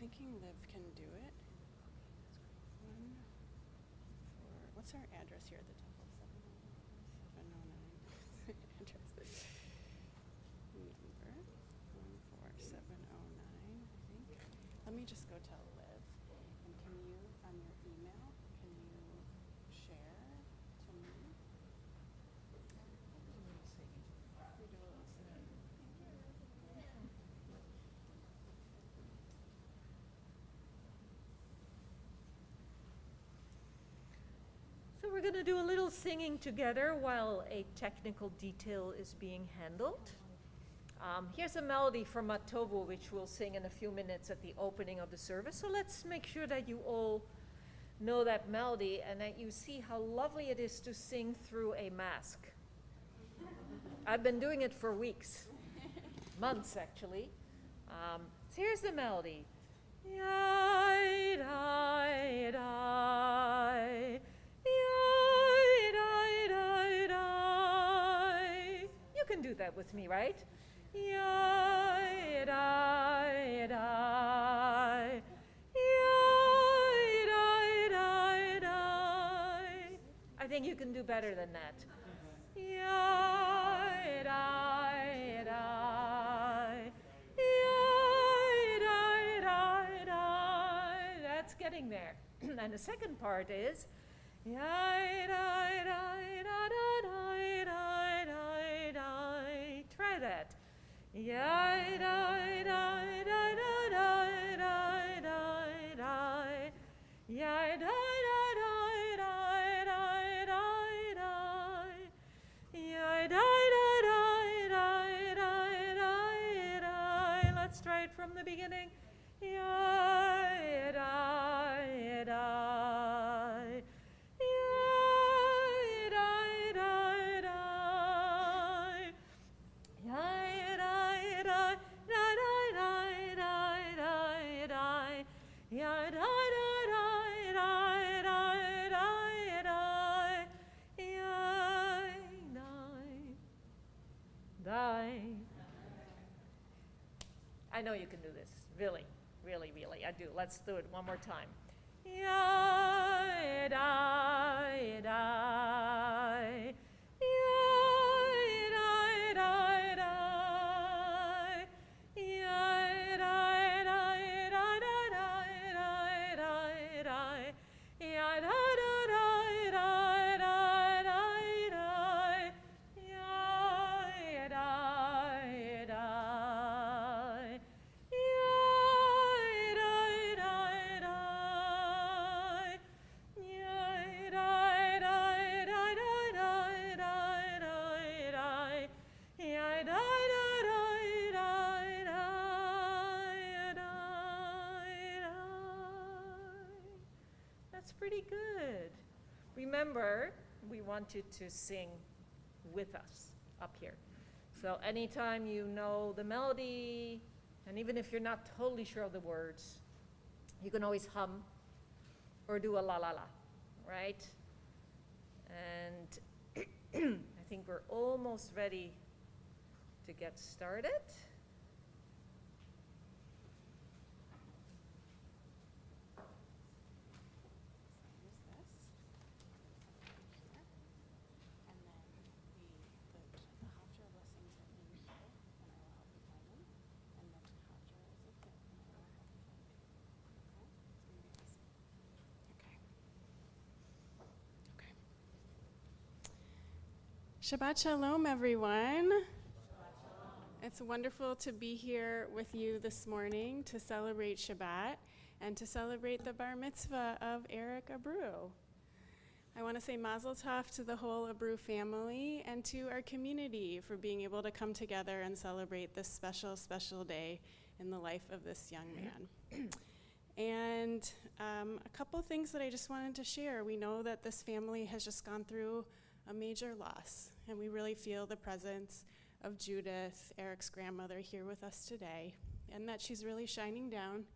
thinking Liv can do it. What's our address here at the top? 709 address. Number 14709, I think. Let me just go tell Liv. And can you, on your email, can you share to me? We do a little singing. So we're going to do a little singing together while a technical detail is being handled. Here's a melody from Matovo, which we'll sing in a few minutes at the opening of the service. So let's make sure that you all know that melody and that you see how lovely it is to sing through a mask. I've been doing it for weeks, months actually. So here's the melody. You can do that with me, right? I think you can do better than that. That's getting there. And the second part is try that. Let's try it from the beginning. I know you can do this. Really, really, really. I do. Let's do it one more time. That's pretty good. Remember, we want you to sing with us up here. So anytime you know the melody, and even if you're not totally sure of the words, you can always hum or do a la la la, right? And I think we're almost ready to get started. Shabbat Shalom, everyone. It's wonderful to be here with you this morning to celebrate Shabbat and to celebrate the Bar-Mitzvah of Eric Abreu. I want to say Mazel Tov to the whole Abreu family and to our community for being able to come together and celebrate this special, special day in the life of this young man. And a couple things that I just wanted to share. We know that this family has just gone through a major loss, and we really feel the presence of Judith, Eric's grandmother, here with us today, and that she's really shining down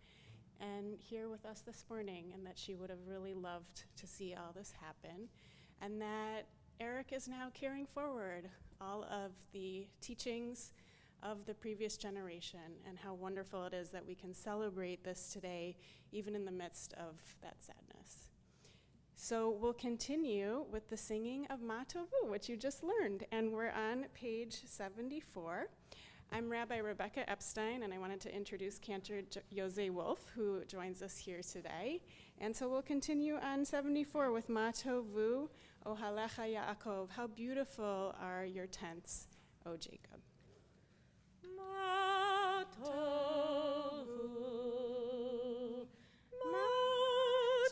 and here with us this morning, and that she would have really loved to see all this happen, and that Eric is now carrying forward all of the teachings of the previous generation, and how wonderful it is that we can celebrate this today, even in the midst of that sadness. So we'll continue with the singing of Ma Tovu, which you just learned, and we're on page 74. I'm Rabbi Rebecca Epstein, and I wanted to introduce Cantor Jose Wolf, who joins us here today. And so we'll continue on 74 with Ma Tovu, O Halecha Yaakov. How beautiful are your tents, O Jacob. Ma tovu, ma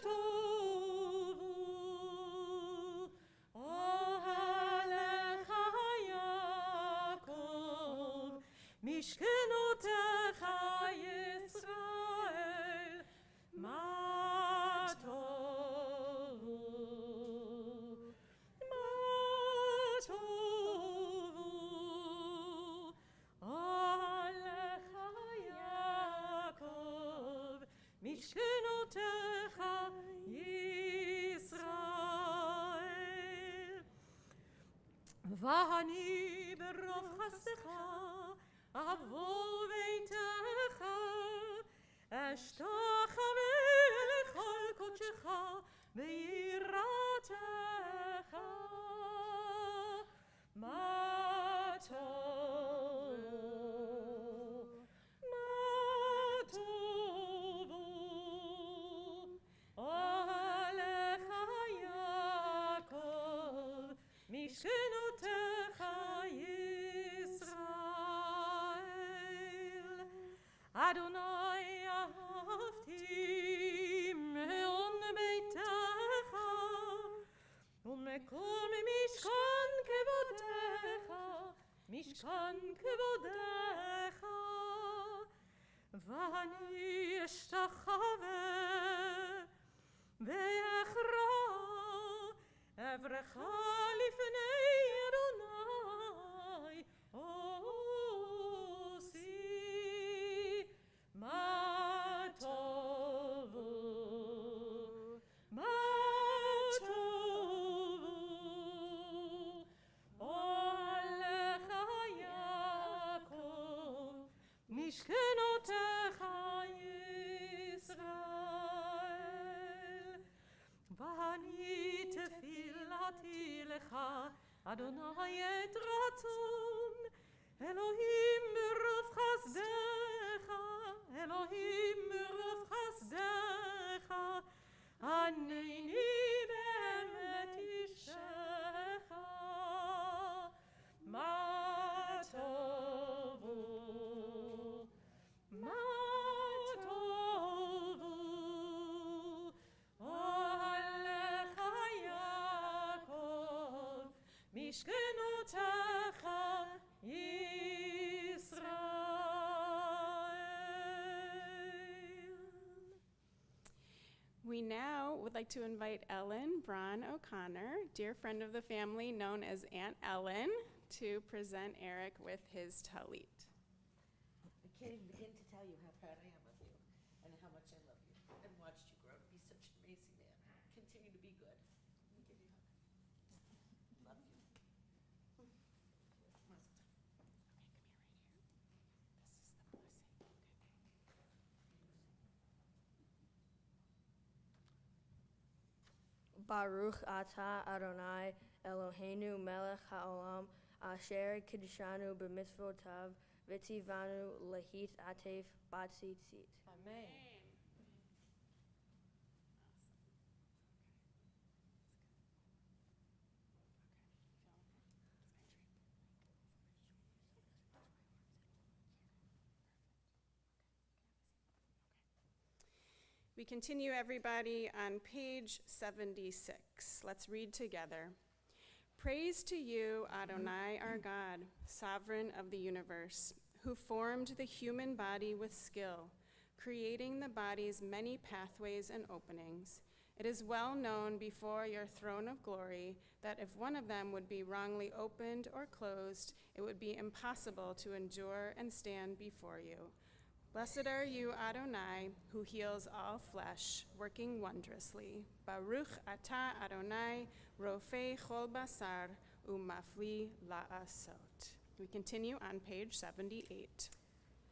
tovu, o halecha Yaakov, mishkenotecha Yisrael, ma tovu, ma tovu, o halecha Yaakov, mishkenotecha Yisrael. V'ani berov chasecha, avo veitecha, ashtacha ve'lechol kodshecha, ve'yiratecha. Ma tovu, ma tovu, o halecha Yaakov, mishkenotecha Yisrael. Adonai ahavti me'on beitecha, ומקום משכן כבודך, משכן כבודך, ואני אשתחווה ואכרע אברך לפני אדוני עושי. מה טובו, מה טובו, o halecha Yaakov, mishkenotecha Yisrael. V'ani tefilati lecha, Adonai et ratzon, Elohim berov chasdecha, Elohim berov chasdecha, aneni be'emet ishecha. Ma tovu, ma tovu, o halecha Yaakov, mishkenotecha Yisrael. We now would like to invite Ellen Braun O'Connor, dear friend of the family known as Aunt Ellen, to present Eric with his talit. I can't even begin to tell you how proud I am of you and how much I love you and watched you grow to be such an amazing man. Continue to be good. Let me give you a hug. Love you. Mazel tov. Baruch atah Adonai Eloheinu melech haolam asher kiddushanu b'mitzvotav v'tzivanu lehit atef b'tzitzit. Amen. We continue, everybody, on page 76. Let's read together. Praise to you, Adonai, our God, sovereign of the universe, who formed the human body with skill, creating the body's many pathways and openings. It is well known before your throne of glory that if one of them would be wrongly opened or closed, it would be impossible to endure and stand before you. Blessed are you, Adonai, who heals all flesh, working wondrously. Baruch atah Adonai, rofei chol basar, umafli la'asot. We continue on page 78.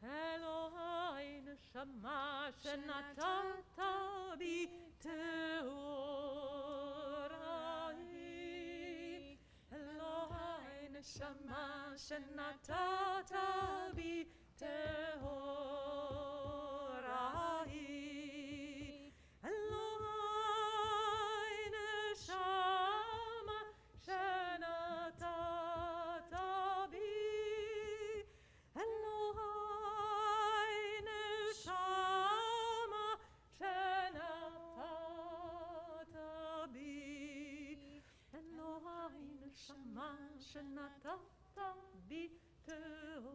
Elohai neshama shenatata bi teorai. Elohai neshama shenatata bi teorai. Elohai neshama shenatata bi. Elohai neshama shenatata bi. Elohai neshama shenatata bi teorai.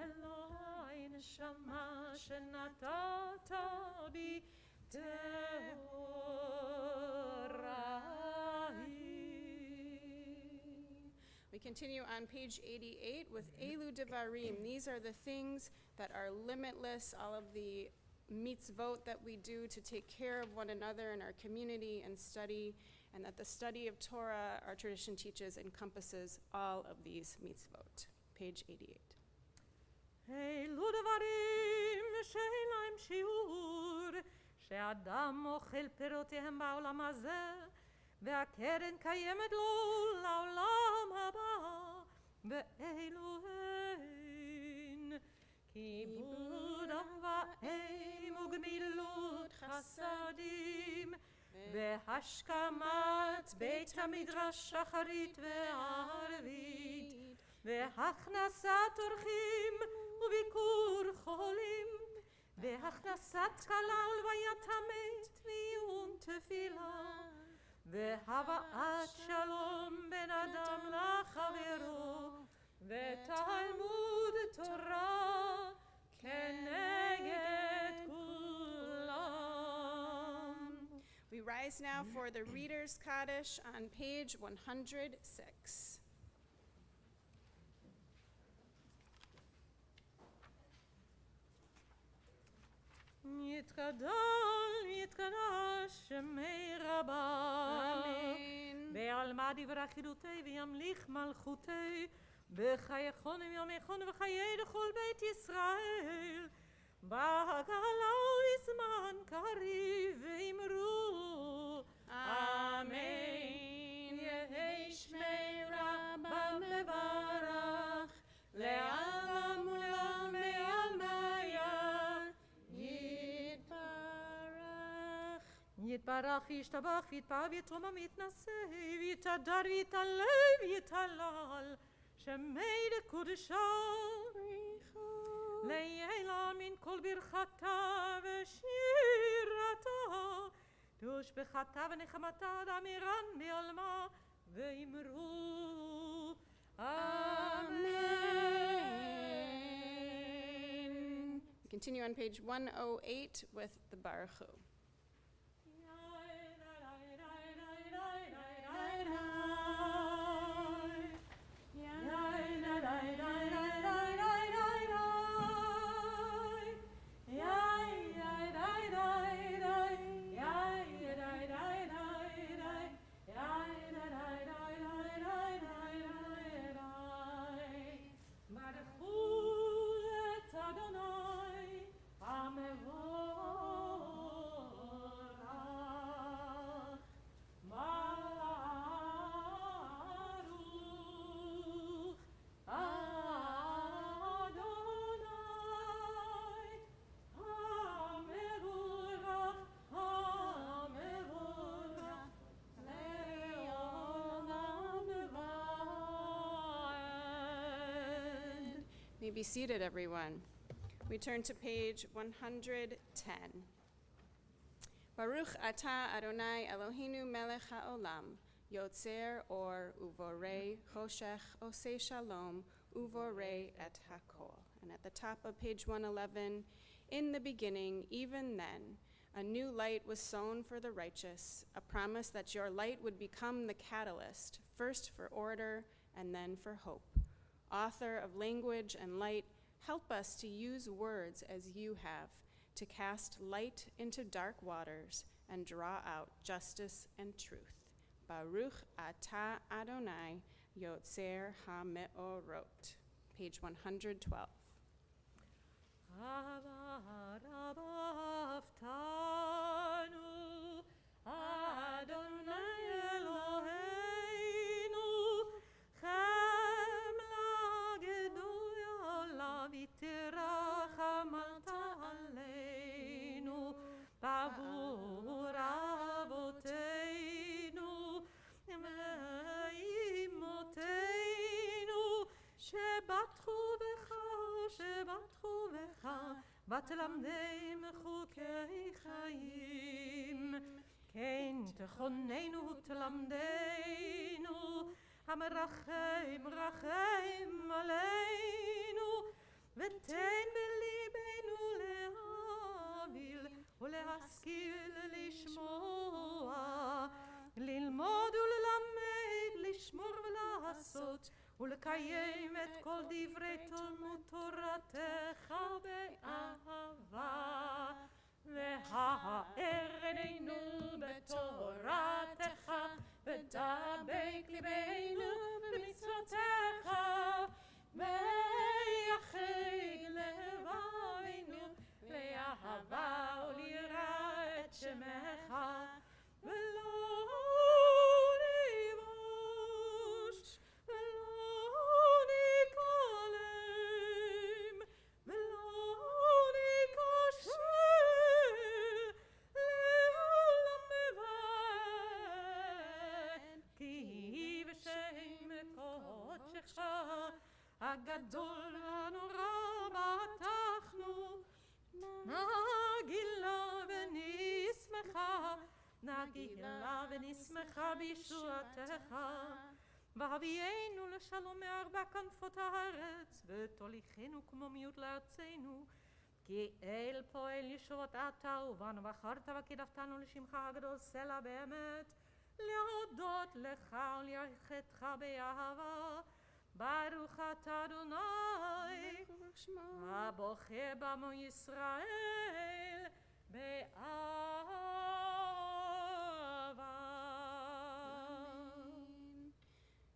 Elohai neshama shenatata bi teorai. We continue on page 88 with Elu Devarim. These are the things that are limitless, all of the mitzvot that we do to take care of one another in our community and study, and that the study of Torah, our tradition teaches, encompasses all of these mitzvot. Page 88. אלו דברים שאין להם שיעור, שאדם אוכל פירותיהם בעולם הזה, והקרן קיימת לו לעולם הבא, ואלו הן כיבוד אב ואם וגמילות חסדים, והשכמת בית המדרש שחרית וערבית, והכנסת אורחים וביקור חולים, והכנסת כלה ולוויית המת ועיון תפילה, והבאת שלום בין אדם לחברו, ותלמוד תורה כנגד כולם. We rise now for the Reader's Kaddish on page 106. יתקדש שמי רבה, Amen. בעלמא דברי חידותי וימליך מלכותי, בחייכון וימיכון וחיי לכל בית ישראל, בהגלה ובזמן קריב ואמרו Amen. Yehei Shmei Rabbam Levarach, Le'alam Ulam Me'almaya, Yitbarach. יתברך וישתבח ויתפאר ויתרומם ויתנשא ויתהדר ויתעלה ויתהלל שמי לקודשו לילה מן כל ברכתה ושירתה תושבחתה ונחמתה דמירן בעלמה ואמרו Amen. We continue on page 108 with the Baruch Hu. You may be seated, everyone. We turn to page 110. Baruch atah Adonai Eloheinu melech haolam, yotzer or uvorei choshech osei shalom, uvorei et hakol. And at the top of page 111, in the beginning, even then, a new light was sown for the righteous, a promise that your light would become the catalyst, first for order and then for hope. Author of language and light, help us to use words as you have, to cast light into dark waters and draw out justice and truth. Baruch Atah Adonai Yotzer HaMeorot. Page 112. Aftanu Adonai Eloheinu Chem lagedul olav itirachamata aleinu bavur avoteinu ve'imoteinu שבטחו בך ותלמדם חוקי חיים כן תכוננו תלמדנו המרחם רחם עלינו ותן בליבנו להוביל ולהשכיל לשמוע ללמוד וללמד לשמור ולעשות ולקיים את כל דברי תלמוד תורתך באהבה והאר עינינו בתורתך ודבק ליבנו במצוותיך ויחד לבבינו לאהבה וליראה את שמך ולא נבוש ולא נקלם ולא נקשר לעולם מבעד כי בשם קודשך הגדול הנורא בטחנו נגילה ונשמחה בישועתך והביאנו לשלום מארבע כנפות הארץ ותוליכנו כמו מיעוט לארצנו כי אל פועל ישועות אתה ובנו בחרת וקידפתנו לשמך הגדול סלע באמת להודות לך ולייחדך באהבה ברוך אתה אדוני הבוחר בעמו ישראל באהבה.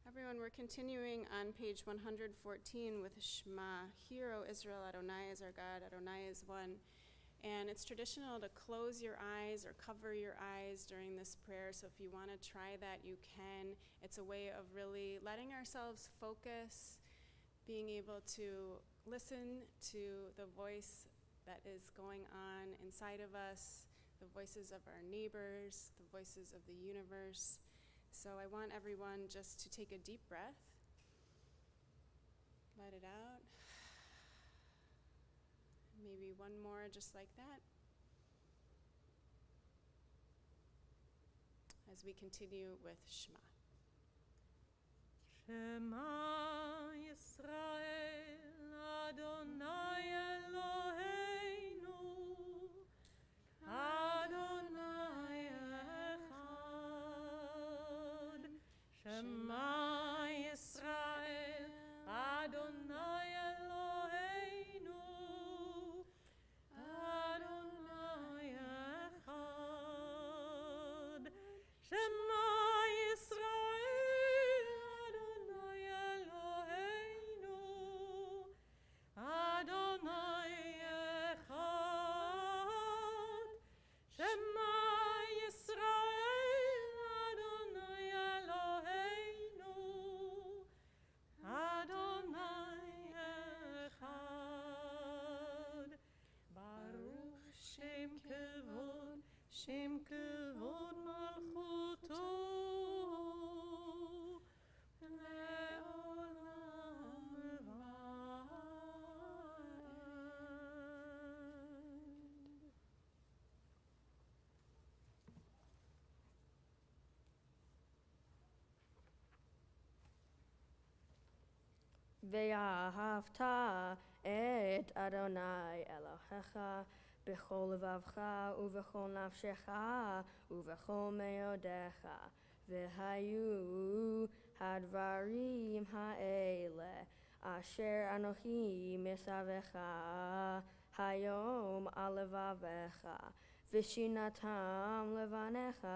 Everyone, we're continuing on page 114 with Shema. Hear, O Israel, Adonai is our God, Adonai is one. And it's traditional to close your eyes or cover your eyes during this prayer. So if you want to try that, you can. It's a way of really letting ourselves focus, being able to listen to the voice that is going on inside of us, the voices of our neighbors, the voices of the universe. So I want everyone just to take a deep breath. Let it out. Maybe one more just like that. As we continue with Shema. Shema Yisrael Adonai Eloheinu Adonai Echad Shema Yisrael Adonai Eloheinu Adonai Echad Shema Yisrael Adonai Eloheinu Adonai Echad Shema Yisrael Adonai Eloheinu Adonai Echad Baruch Shem Kevod Malchuto Le'olam ואהבת את אדוני אלוהיך בכל לבבך ובכל נפשך ובכל מאודיך והיו הדברים האלה אשר אנוכי מצווך היום על לבבך ושינתם לבניך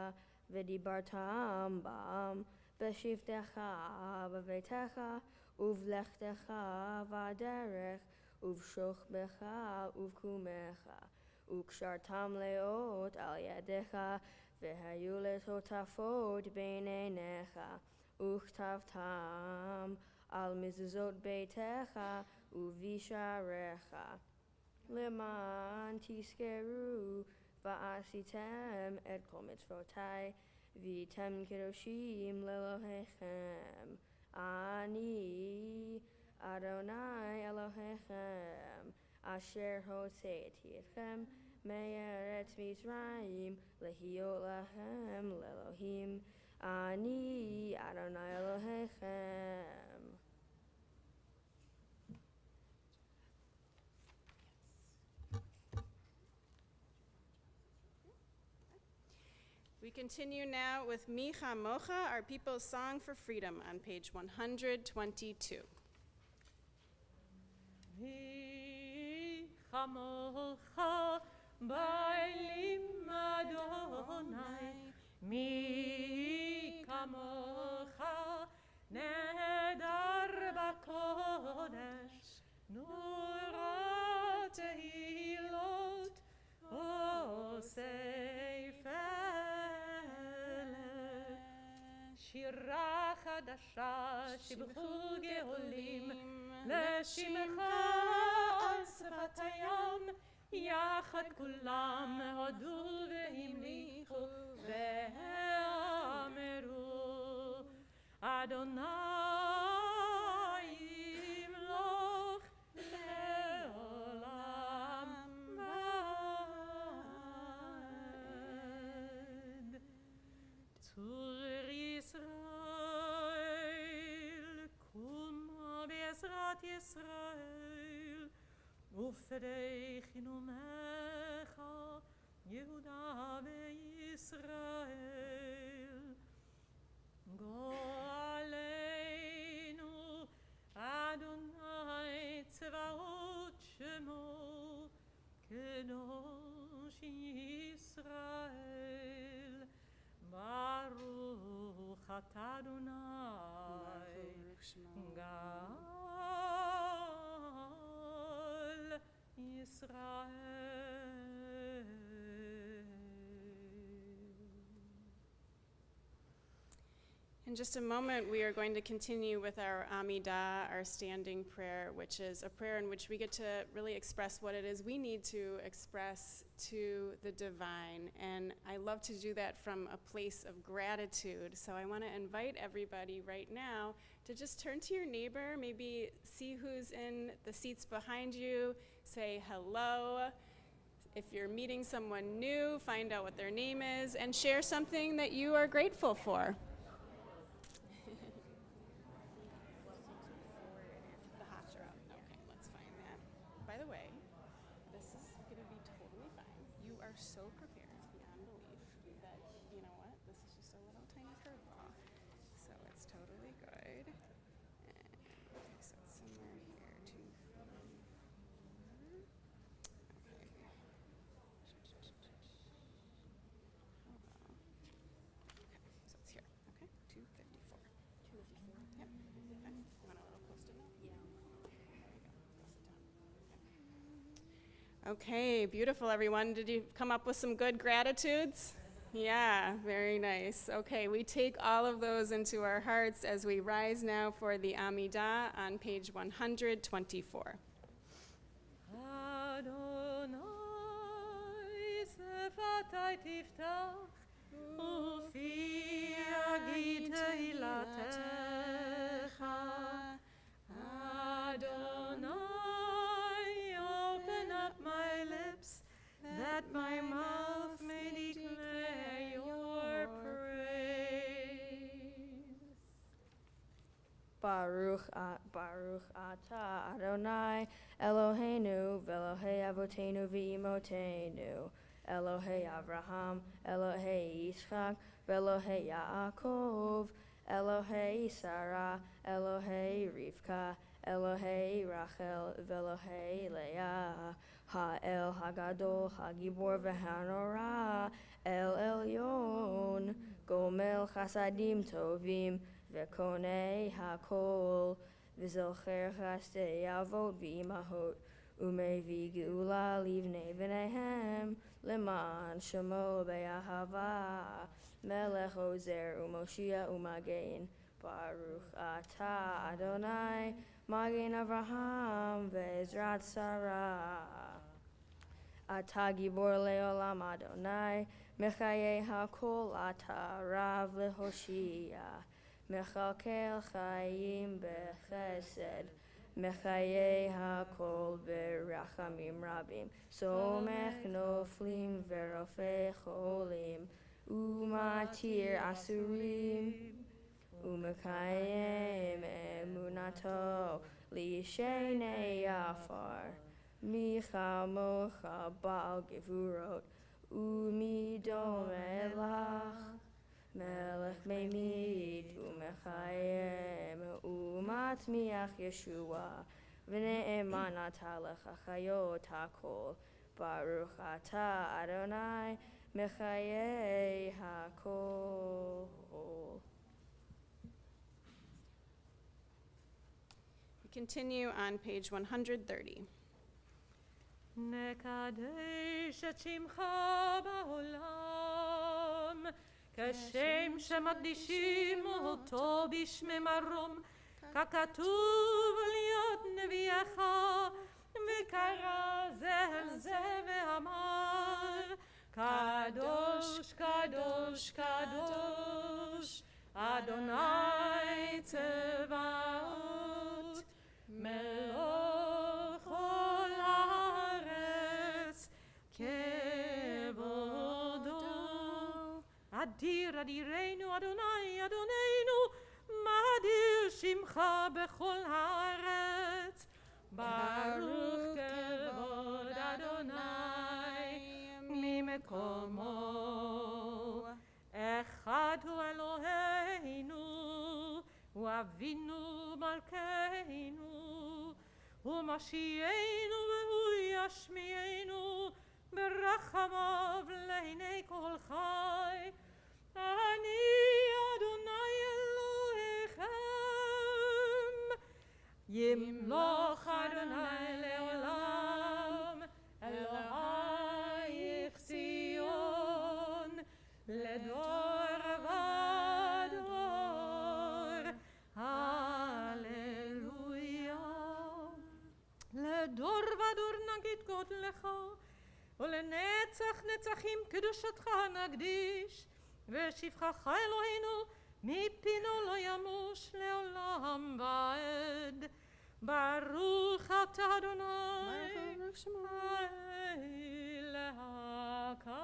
ודיברתם בם בשבתך בביתך ובלכתך בדרך ובשוכבך ובקומך וקשרתם לאות על ידיך והיו לטוטפות בין עיניך וכתבתם על מזוזות ביתך ובשעריך למען תזכרו ועשיתם את כל מצוותי והייתם קדושים לאלוהיכם אני אדוני אלוהיכם אשר הוצאתי אתכם מארץ מצרים להיות לכם לאלוהים אני אדוני אלוהיכם. We continue now with Mi Chamocha, our people's song for freedom, on page 122. Mi chamocha ba'elim Adonai, mi kamocha nedar b'kodesh, nura tehilot osefele, shira chadasha shibchu geolim, לשמך על שפת הים, יחד כולם הודו והמליכו ואמרו, אדוני ימלוך לעולם ועד. צור ישראל, קום בעזרת ישראל, ופדי חינומך, יהודה וישראל. גואלנו, אדוני צבאות שמו, קדוש ישראל. ברוך אתה אדוני, גאל ישראל. In just a moment, we are going to continue with our Amidah, our standing prayer, which is a prayer in which we get to really express what it is we need to express to the divine. And I love to do that from a place of gratitude. So I want to invite everybody right now to just turn to your neighbor, maybe see who's in the seats behind you, say hello. If you're meeting someone new, find out what their name is, and share something that you are grateful for. The Haftarah. Okay, let's find that. By the way, this is going to be totally fine. You are so prepared beyond belief that, you know what, this is just a little tiny curveball. So it's totally good. And, okay, so it's somewhere here, 2, 3, 4. Okay. Oh, well. Okay, so it's here. Okay, 254. 254? Yep. Okay. You want a little Post-it note? Yeah. There you go. Press it down. Okay, beautiful, everyone. Did you come up with some good gratitudes? Yeah, very nice. Okay, we take all of those into our hearts as we rise now for the Amidah on page 124. Adonai sefatai tiftach, ufi yagid tehilatecha. Adonai, open up my lips, that my mouth may declare your praise. Baruch atah Adonai Eloheinu v'Elohei Avotenu v'Imotenu Elohei Avraham, Elohei Yitzchak, v'Elohei Yaakov, Elohei Sarah, Elohei Rivka, Elohei Elohei Rachel Velohei Leah, Ha'el Hagadol Hagibor V'Hanora, El Elyon, Gomel Chasadim Tovim, Vekonei Hakol, V'Zocher Chastei Avot V'Imahot, Umevi Geula Livnei V'Nehem, Leman Shemo Be'ahava, Melech Ozer Umoshia Umagein, Baruch Atah Adonai, Magen Avraham Ve'ezrat Sarah. Atah Gibor Leolam Adonai, Mechaye HaKol Atah Rav Lehoshia, Mechalkel Chayim Bechesed, Mechaye HaKol Berachamim Rabim, Somech Noflim Verofe Cholim, Umatir Asurim, Umekayem Emunato Lishenei Afar, Micha Mocha Baal Gevurot, Umidom Elach, Melech Meimid, Umekayem, Umatmiach Yeshua, V'ne'eman Atah Lecha Chayot HaKol, Baruch Atah Adonai, Mechaye HaKol. We continue on page 130. נקדש את שמך בעולם, כשם שמקדישים אותו בשמי מרום, ככתוב להיות נביאך, וקרא זה אל זה ואמר, קדוש, קדוש, קדוש, אדוני צבאות, מלוך כל הארץ, כבודו. אדיר אדירנו, אדוני אדוננו, מאדיר שמך בכל הארץ. ברוך כבוד אדוני ממקומו. אחד הוא אלוהינו, הוא אבינו מלכנו, הוא משיענו והוא ישמיענו ברחמיו לעיני כל חי. אני אדוני אלוהיכם, ימלוך אדוני לעולם, אלוהיך ציון, לדור ודור, הללויה. לדור ודור נגיד גודלך, ולנצח נצחים קדושתך נקדיש, ושבחך אלוהינו מפינו לא ימוש לעולם ועד. ברוך אתה אדוני האל הקדוש.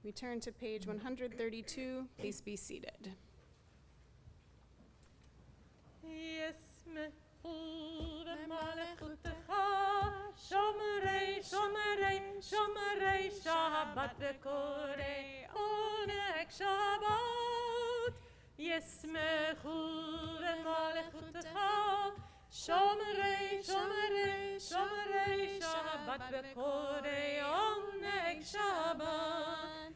We turn to page 132. Please be seated. ישמחו במלכותך שומרי שומרי שומרי שבת וקוראי עונג שבת. ישמחו במלכותך שומרי שומרי שומרי שבת וקוראי עונג שבת.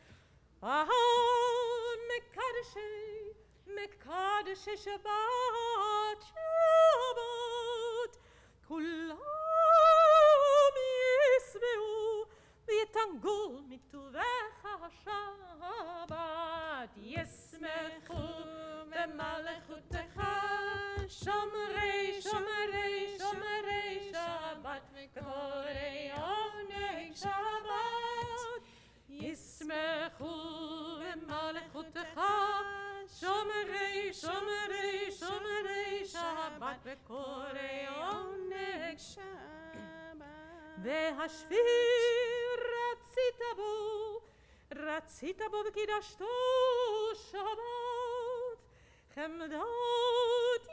מקדשי שבת שבת, כולם ישמעו ויתענגו מטובך השבת. ישמחו במלכותך שומרי שומרי שומרי שבת וקוראי עונג שבת. ישמחו במלכותך שומרי שומרי שומרי שבת וקוראי עונג שבת. והשביר רצית בו וקידשתו שבת. חמדת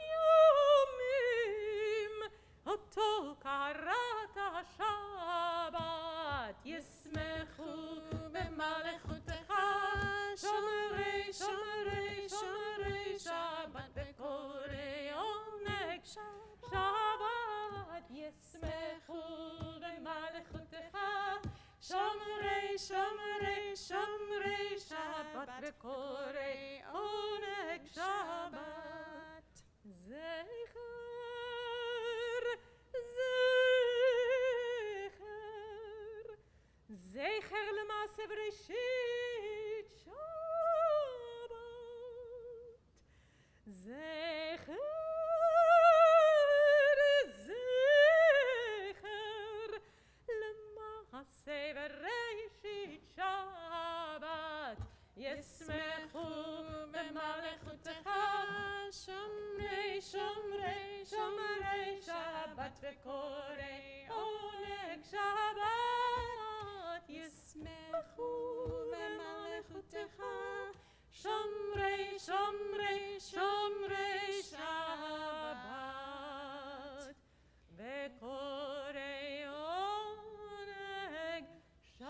ימים אותו קראת שבת. ישמחו במלכותך שומרי שומרי שומרי שבת ישמחו במלכותך, שומרי, שומרי, שומרי שבת וקוראי עונג שבת. זכר, זכר למעשה בראשית שבת. זכר, זכר למעשה בראשית שבת. ישמחו במלכותך, שומרי, שומרי, שומרי שבת וקוראי עונג שבת. ישמחו במלכותך, שומרי, שומרי, שומרי שבת וקוראי עונג שבת.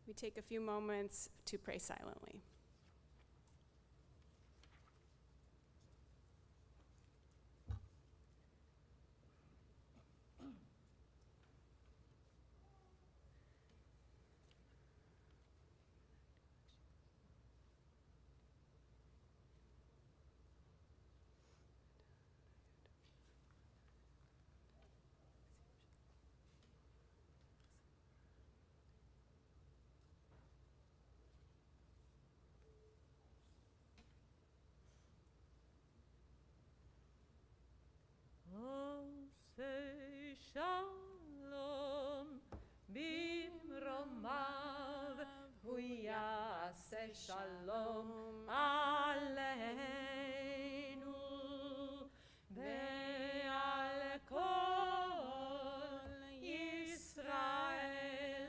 We take a few moments to pray silently. עושה שלום במרומיו, הוא יעשה שלום עלינו ועל כל ישראל,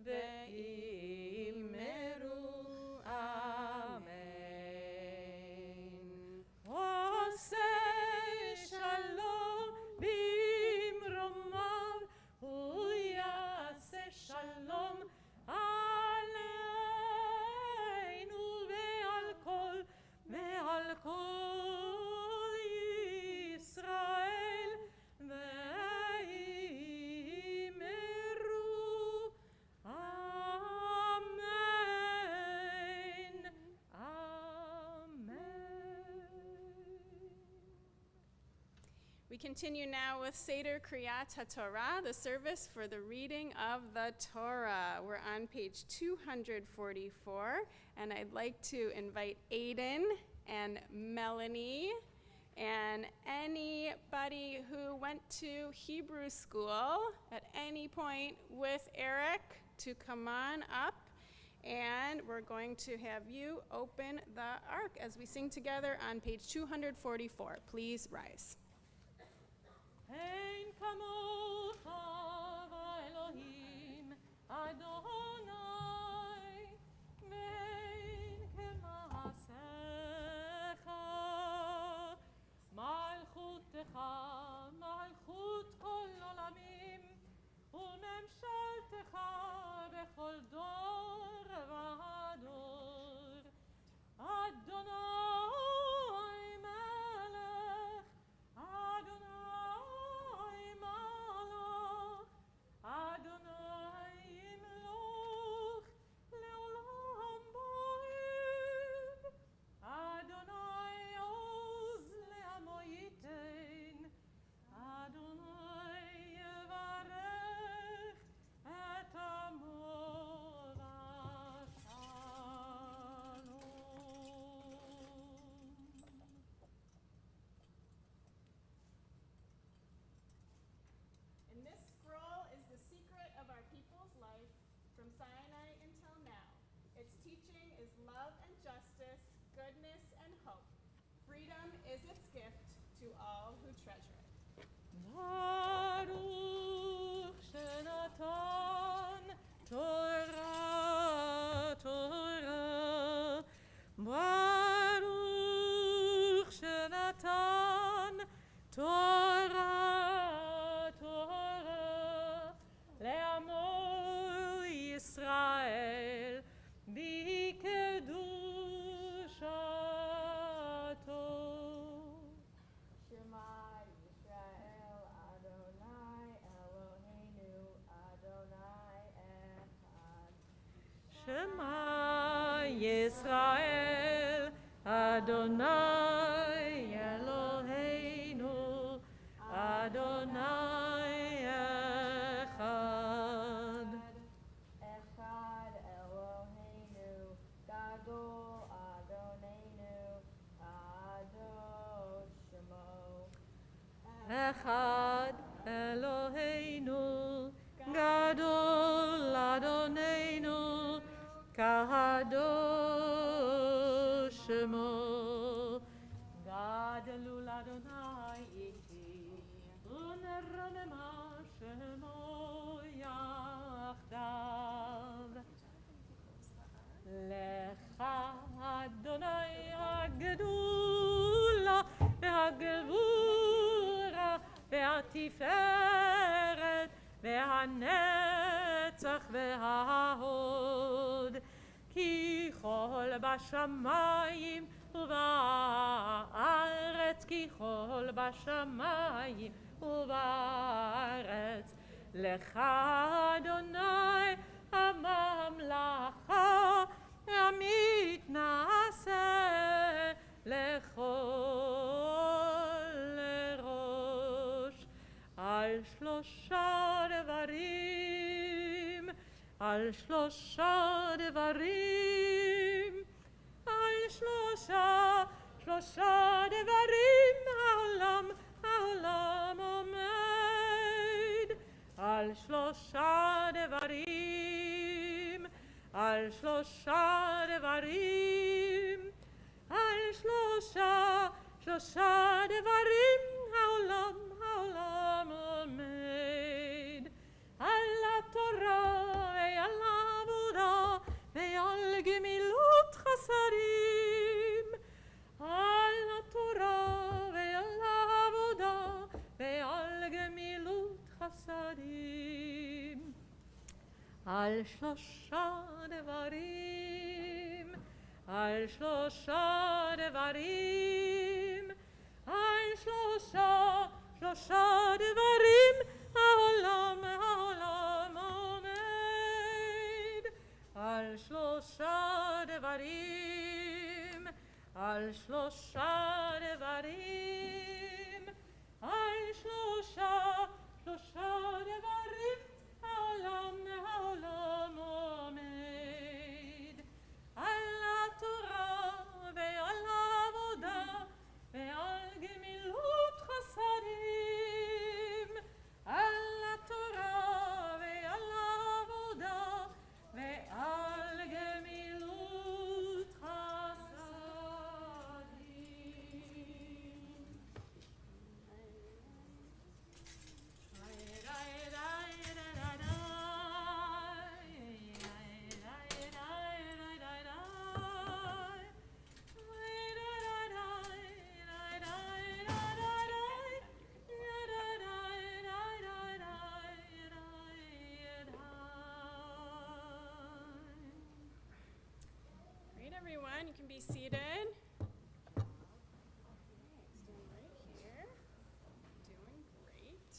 ואמרו אמן. עושה שלום במרומיו, הוא יעשה שלום עלינו ועל כל ישראל, ואמרו אמן, amen. We continue now with Seder Kriyat HaTorah, the service for the reading of the Torah. We're on page 244, and I'd like to invite Aiden and Melanie and anybody who went to Hebrew school at any point with Eric to come on up, and we're going to have you open the ark as we sing together on page 244. Please rise. אין כמוך אלוהים אדוני, ואין כמעשיך. מלכותך מלכות כל עולמים, וממשלתך בכל דור ודור. אדוני מלך, אדוני מלך, אדוני ימלוך לעולם ועד. אדוני עוז לעמו ייתן, אדוני יברך את עמו בשלום. And this scroll is the secret of our people's life from Sinai until now. Its teaching is love and justice, goodness and hope. Freedom is its gift to all who treasure it. ברוך שנתן תורה, תורה. ברוך שנתן תורה, תורה. לעמו ישראל בקדושתו. Shema Yisrael Adonai Eloheinu Adonai Echad. Echad Eloheinu, Gadol Adonenu, Adon Shemo. Echad Eloheinu Gadol Adonenu Kadosh Shemo. Gadol Adonai iti uneronema Shemo yachdav. Lecha Adonai hagedula v'hagevura v'hatiferet v'hanetzach v'hahod ki chol bashamayim u'ba'aretz ki chol bashamayim u'ba'aretz lecha Adonai הממלכה המתנשא לכל ראש על שלושה דברים על שלושה דברים על שלושה דברים העולם עומד על שלושה דברים על שלושה דברים על שלושה דברים העולם עומד על התורה ועל העבודה ועל גמילות חסדים על התורה ועל העבודה ועל גמילות חסדים על שלושה דברים על שלושה דברים על שלושה דברים העולם עומד על שלושה דברים על שלושה דברים על שלושה דברים העולם עומד על התורה ועל העבודה ועל גמילות חסדים על התורה ועל העבודה ועל גמילות חסדים. Great, everyone. You can be seated. Stand right here. Doing great.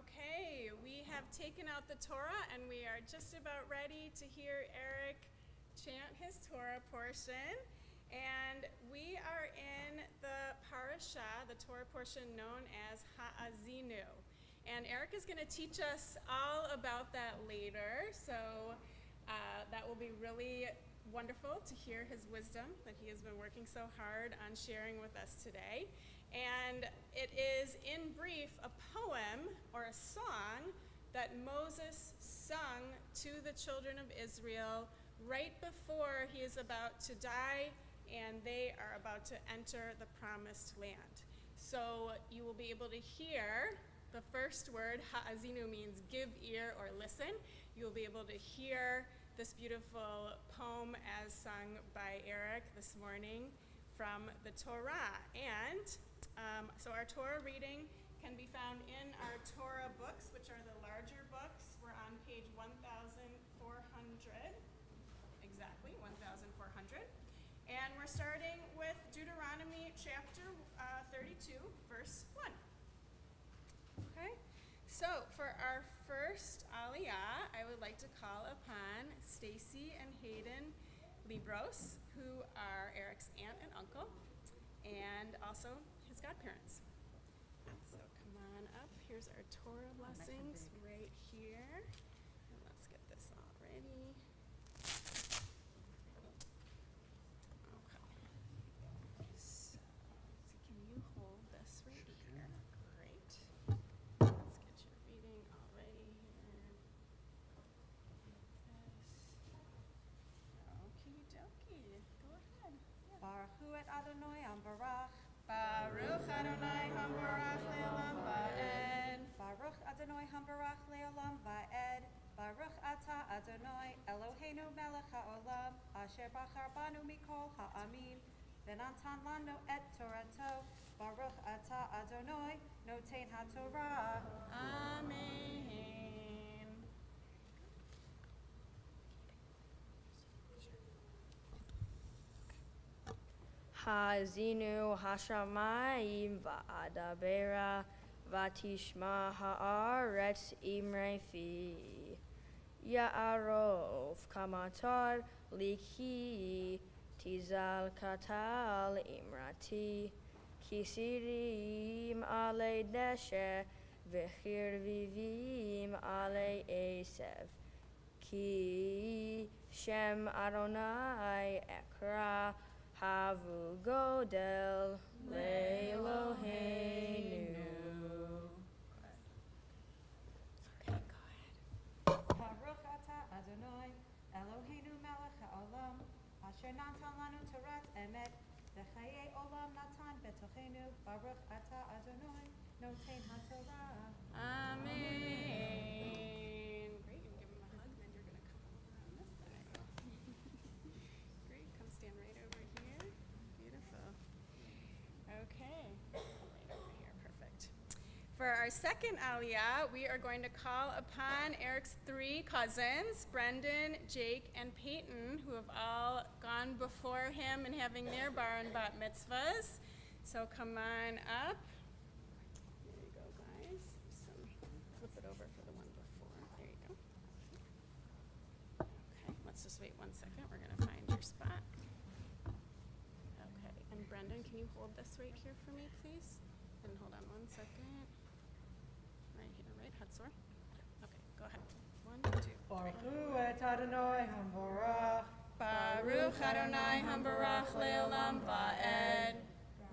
Okay, we have taken out the Torah and we are just about ready to hear Eric chant his Torah portion. And we are in the parasha, the Torah portion known as Ha'azinu. And Eric is going to teach us all about that later. So that will be really wonderful to hear his wisdom that he has been working so hard on sharing with us today. And it is, in brief, a poem or a song that Moses sung to the children of Israel right before he is about to die and they are about to enter the promised land. So you will be able to hear the first word. Ha'azinu means give ear or listen. You will be able to hear this beautiful poem as sung by Eric this morning from the Torah. And so our Torah reading can be found in our Torah books, which are the larger books. We're on page 1,400. Exactly, 1,400. And we're starting with Deuteronomy chapter 32, So for our first Aliyah, I would like to call upon Stacy and Hayden Libros, who are Eric's aunt and uncle, and also his godparents. So come on up. Here's our Torah blessings right here. And let's get this all ready. Okay. So, can you hold this right here? Great. Let's get your reading all ready here. Okie dokie. Go ahead. Yeah. Baruch hu et Adonai Amvarach. Baruch Adonai Hamorach Le'olam Va'ed. Baruch Adonai Hamvarach Le'olam Va'ed. Baruch Ata Adonai Eloheinu Melech HaOlam Asher Bachar Banu Mikol Ha'amin V'natan Lanu et Torato. Baruch Ata Adonai Noten HaTorah. Amen. Hazinu hashamayim va'adabera v'tishma ha'aretz imrei fi. Ya'arov kamatar likhi tizal katal imrati kisirim alei deshe v'chirvivim alei esev ki shem Adonai ekra Havu Godel Le'Eloheinu. Okay, go ahead. Baruch Ata Adonai Eloheinu Melech HaOlam Asher Natan Lanu Torat Emet V'chayei Olam Natan Betochenu. Baruch Ata Adonai Noten HaTorah. Amen. Great, you can give him a hug, then you're going to come over on this side. Great, come stand right over here. Beautiful. Okay, right over here, perfect. For our second Aliyah, we are going to call upon Eric's three cousins, Brendan, Jake, and Peyton, who have all gone before him and having their bar and bat mitzvahs. So come on up. There you go, guys. Flip it over for the one before. There you go. Okay, let's just wait 1 second. We're going to find your spot. Okay, and Brendan, can you hold this right here for me, please? And hold on 1 second. Right here, right? Hatzor? Okay, go ahead. 1, 2. Baruch hu et Adonai Hamvarach. Baruch Adonai Hambarach Le'olam Va'ed.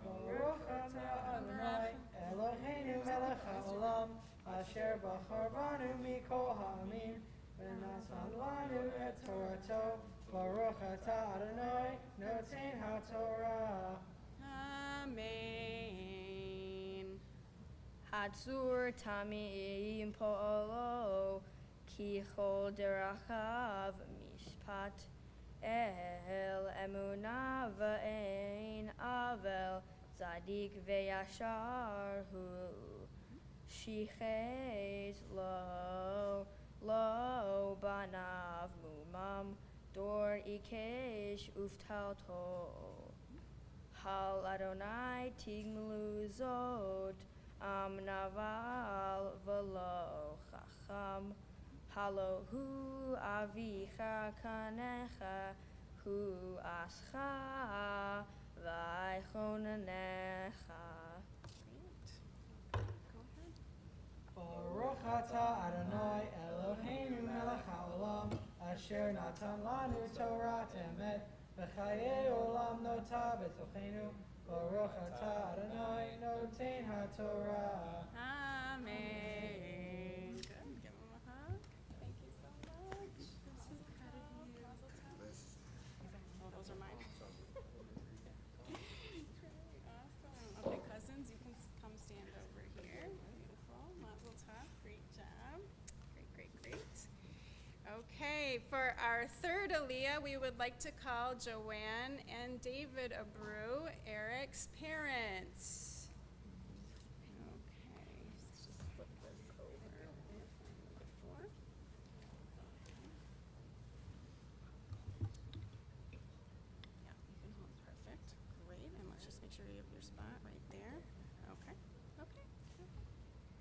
Baruch Ata Adonai Eloheinu Melech HaOlam Asher Bachar Banu Mikol Ha'amin V'natan Lanu et Torato. Baruch Ata Adonai Noten HaTorah. Amen. Hatzur tamim po'olo ki chol derachav mishpat el emunah ve'ein avel tzadik ve'yashar hu shichez lo banav mumam dor ikesh uftalto hal Adonai tigmlu zot am naval velo chacham halo hu avicha kanecha hu ascha vaychonanecha. Great. Go ahead. Baruch Ata Adonai Eloheinu Melech HaOlam Asher Natan Lanu Torah Emet V'chayei Olam Nota B'tochenu. Baruch Ata Adonai Noten HaTorah. Amen. Good. Give him a hug. Thank you so much. I'm so proud of you. Oh, those are mine. Awesome. Okay, cousins, you can come stand over here. Beautiful. Mazel tov. Great job. Great, great, great. Okay, for our third Aliyah, we would like to call Joanne and David Abreu, Eric's parents. Okay, let's just flip this over. We'll find number 4. Yeah, you can hold perfect. Great, and let's just make sure you have your spot right there. Okay, okay.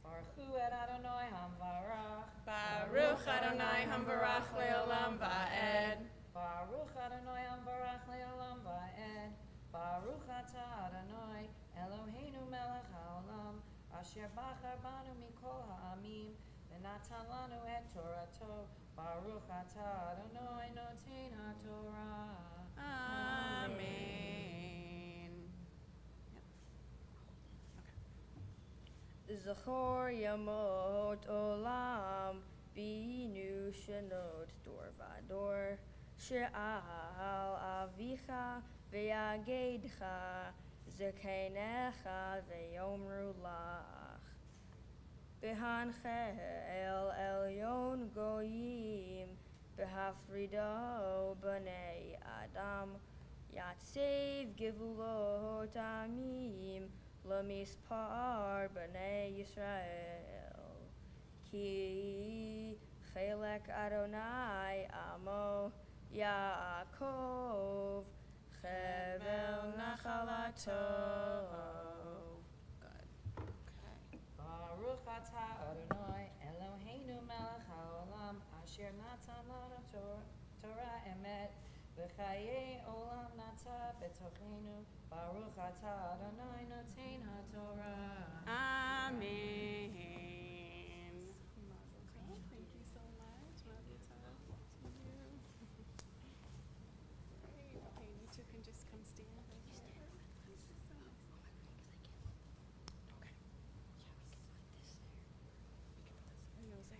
Baruch Hu et Adonai Hamvarach. Baruch Adonai Hamvarach Leolam Va'ed. Baruch Adonai Hamvarach Leolam Va'ed. Baruch Atah Adonai Eloheinu Melech HaOlam Asher Bachar Banu Mikol Ha'amim V'natan Lanu et Torato. Baruch Atah Adonai Noten HaTorah. Amen. Zachor Yamot Olam Binu Shanot Dor Vador She'al Avicha Ve'yagedcha Zekenecha Ve'yomru Lach Behanchel Elyon Goyim Behafrido B'nei Adam Yatsev Givulot Amim Lamispar B'nei Yisrael Ki Chelek Adonai Amo Yaakov Chevel Nachalato. Good. Okay. Baruch Atah Adonai Eloheinu Melech HaOlam Asher Natan Lanu Torah Emet V'chayei Olam Nata B'tochenu. Baruch Atah Adonai Noten HaTorah. Amen. Mazel tov. Thank you so much. Mazel tov to you. Great. Okay, you two can just come stand right here. This is so nice. Okay.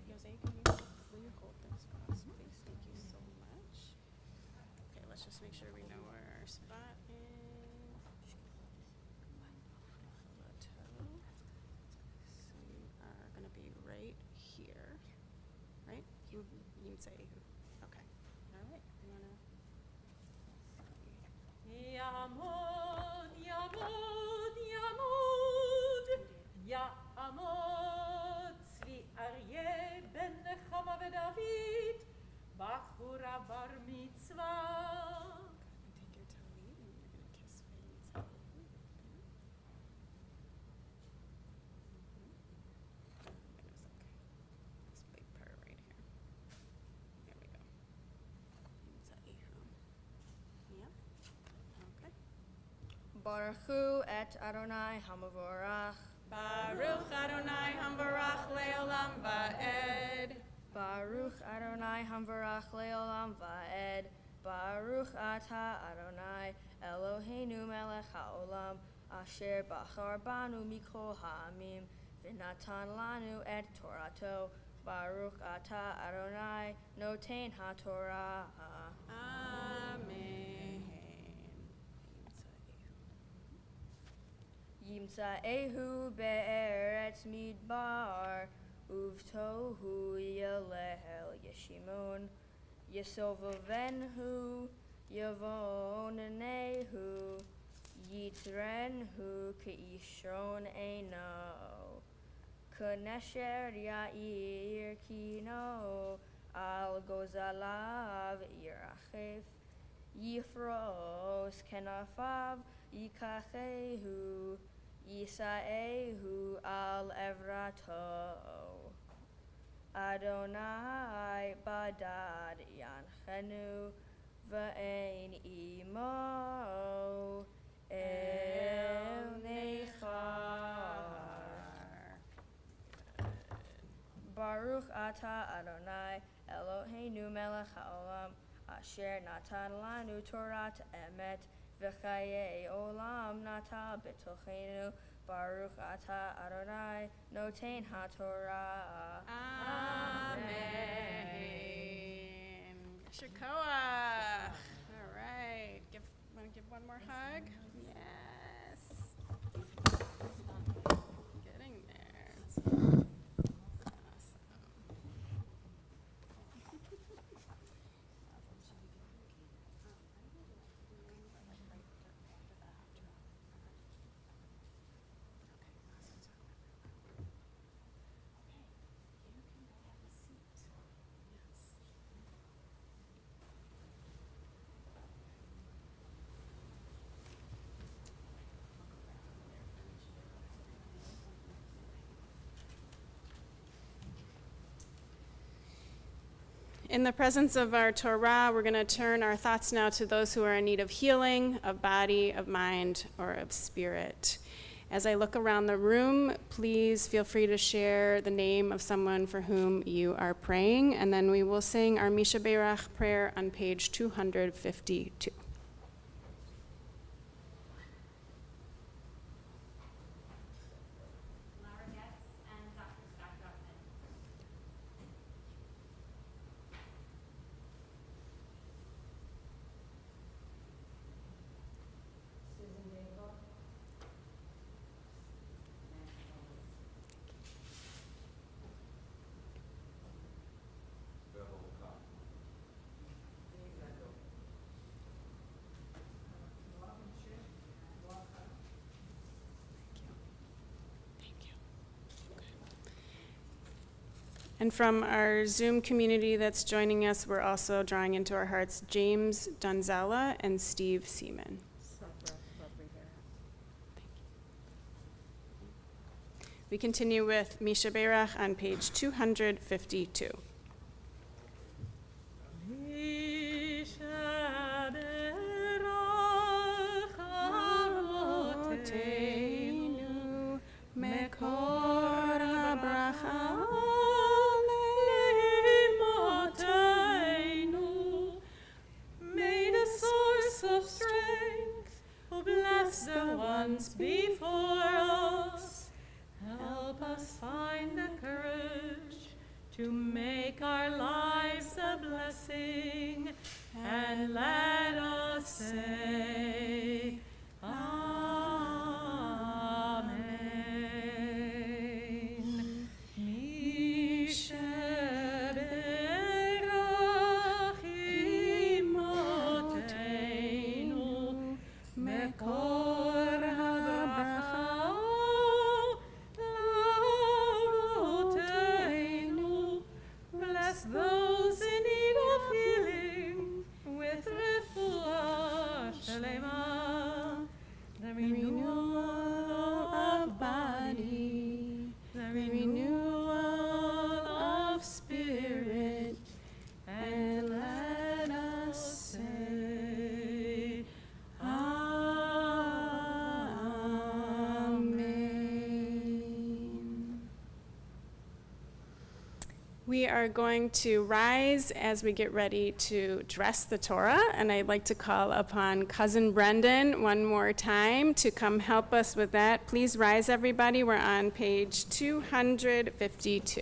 Jose, will you hold this for us, please? Thank you so much. Okay, let's just make sure we know where our spot is. So you are going to be right here, right? You can say who. Okay. All right. You want to Yamod, Yamod, Yamod, Yamod, Tzvi Aryeh ben Nechama v'David, Bachura Bar-Mitzvah. take your tallit and you're going to kiss Faye's head. This big part right here. There we go. Yep. Okay. Baruch Hu et Adonai Hamavorach. Baruch Adonai Hamvarach Leolam Va'ed. Baruch Adonai Hamvarach Leolam Va'ed. Baruch Atah Adonai Eloheinu Melech HaOlam Asher Bachar Banu Mikol Ha'amim V'natan Lanu et Torato. Baruch Atah Adonai Noten HaTorah. Amen. Yimtza'ehu be'eretz midbar uvtohu yalehel yeshimun yesovavenhu yavonenehu yitrenhu keishron eno kanesher ya'ir kino al gozalav yirachef Yifros kenafav yikachehu Yisa'ehu al evrato Adonai badad yanchenu v'ein imo el nechar. Baruch atah Adonai Eloheinu melech haolam Asher natan lanu Torah emet v'chayei olam nata b'tochenu. Baruch atah Adonai noten haTorah. Amen. Shakoach. All right. Want to give one more hug? Yes. Getting there. It's awesome. In the presence of our Torah, we're going to turn our thoughts now to those who are in need of healing, of body, of mind, or of spirit. As I look around the room, please feel free to share the name of someone for whom you are praying, and then we will sing our Misha Beirach prayer on page 252. And from our Zoom community that's joining us, we're also drawing into our hearts James Donzella and Steve Seaman. We continue with Misha Beirach on page 252. The ones before us, help us find the courage to make our lives a blessing, and let us say, Amen. Misha Beirach Imoteinu Mekor those in need of healing with refuah shalema, the renewal of body, the renewal of spirit, and let us say, Amen. We are going to rise as we get ready to dress the Torah, and I'd like to call upon Cousin Brendan one more time to come help us with that. Please rise, everybody. We're on page 252.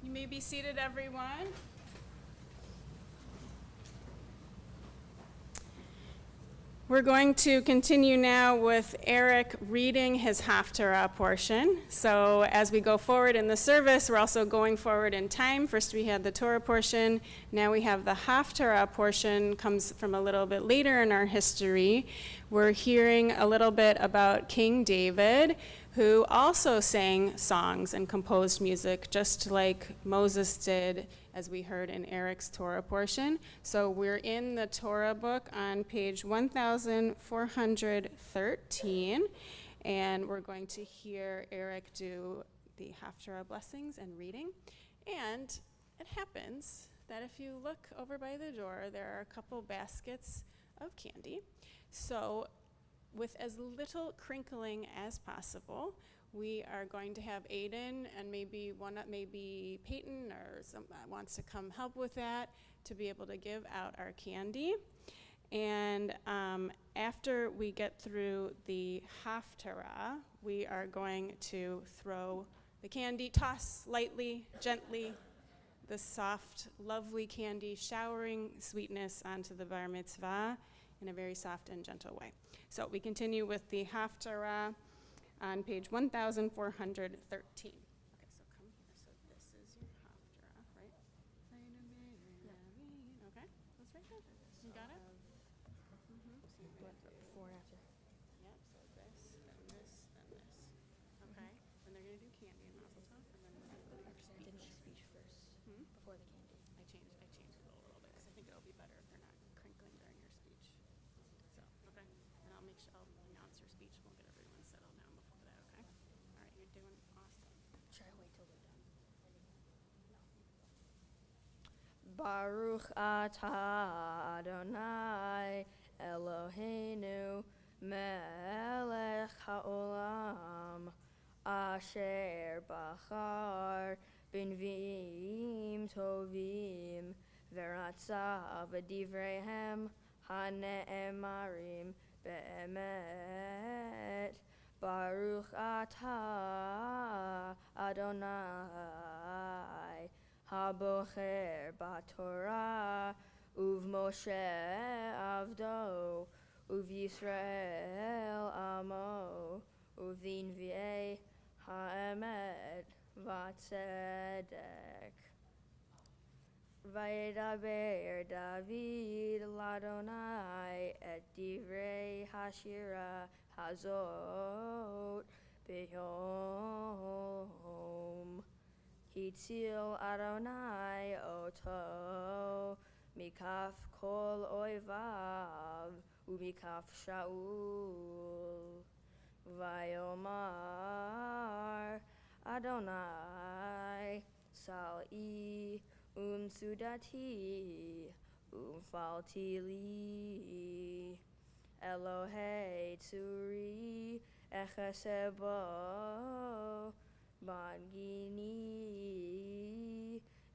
You may be seated, everyone. We're going to continue now with Eric reading his Haftarah portion. So as we go forward in the service, we're also going forward in time. First we had the Torah portion. Now we have the Haftarah portion, comes from a little bit later in our history. We're hearing a little bit about King David, who also sang songs and composed music, just like Moses did, as we heard in Eric's Torah portion. So we're in the Torah book on page 1413, and we're going to hear Eric do the Haftarah blessings and reading. And it happens that if you look over by the door, there are a couple baskets of candy. So with as little crinkling as possible, we are going to have Aiden and maybe Peyton or someone wants to come help with that to be able to give out our candy. And after we get through the Haftarah, we are going to throw the candy, toss lightly, gently, the soft, lovely candy, showering sweetness onto the Bar Mitzvah in a very soft and gentle way. So we continue with the Haftarah on page 1413. Okay, so come here. So this is your Haftarah, right? Okay, that's right there. You got it? Before and after. Yep, so this, then this, then this. Okay, and they're going to do candy and mazel tov, and then we're going to go to your I did my speech. speech first, Hmm? before the candy. I changed it a little bit because I think it'll be better if they're not crinkling during your speech. So, okay, and I'll announce your speech and we'll get everyone settled down before that, okay? All right, you're doing awesome. Should I wait till they're done? Baruch atah Adonai Eloheinu melech haolam asher bachar b'nviim tovim v'ratzav v'divreihem hane'emarim be'emet. Baruch atah Adonai habocher b'Torah uv'Moshe avdo uv'Yisrael amo uv'Nvi'ei ha'emet v'tzedek. Vayedaber David l'Adonai et divrei hashira hazot b'yom Hitzil Adonai oto mikaf kol oivav umikaf Shaul vayomar Adonai sal'i sudati falti li Elohei tzuri echasebo Bangini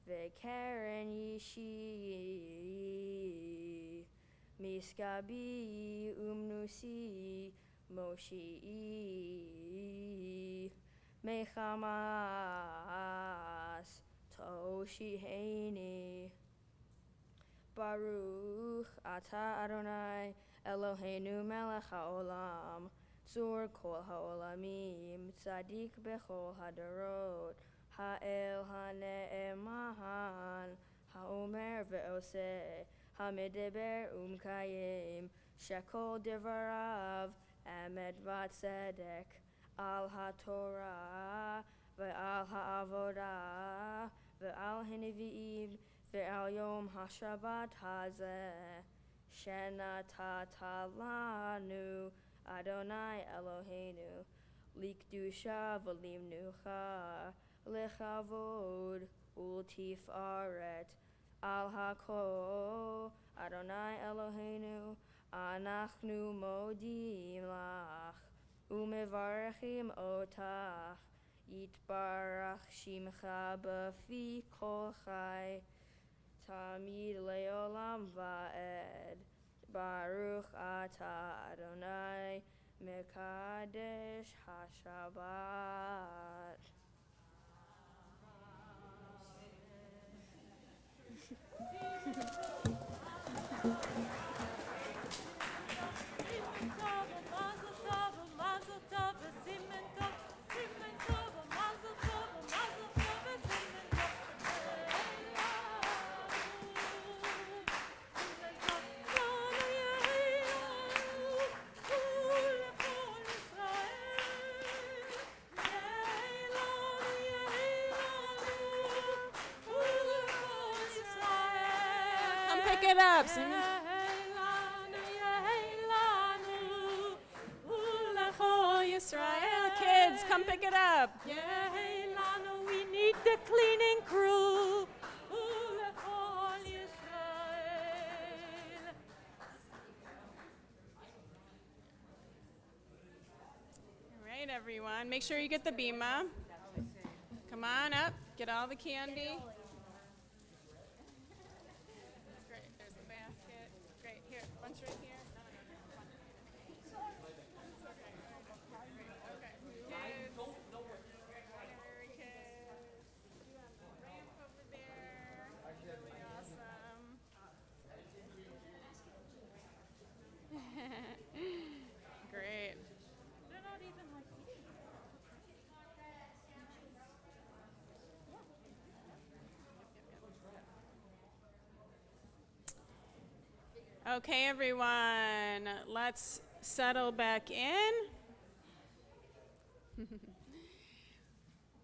v'keren yishi miskabi umnusi moshi mechamas toshiheni. Baruch atah Adonai Eloheinu melech haolam Zur kol ha'olamim, tzadik bechol hadarot, ha'el ha'ne'eman, ha'omer ve'oseh, ha'medeber umkayim, shekol devarav, emet v'tzedek, al ha'torah, ve'al ha'avodah, ve'al ha'nevi'im, ve'al yom ha'shabbat hazeh, shenatata lanu, Adonai Eloheinu, likdusha v'limnucha, lechavod ultifaret, al hakol, Adonai Eloheinu, anachnu modim lach, umevarechim otach, yitbarach shimcha b'fi kol chai, tamid leolam va'ed. Baruch atah Adonai mekadesh hashabbat. Pick it up. Sing it. Yisrael, kids, come pick it up. We need the cleaning crew. All right, everyone. Make sure you get the bima. Come on up. Get all the candy. That's great. There's the basket. Great. Here, bunch right Okay, everyone, let's settle back in.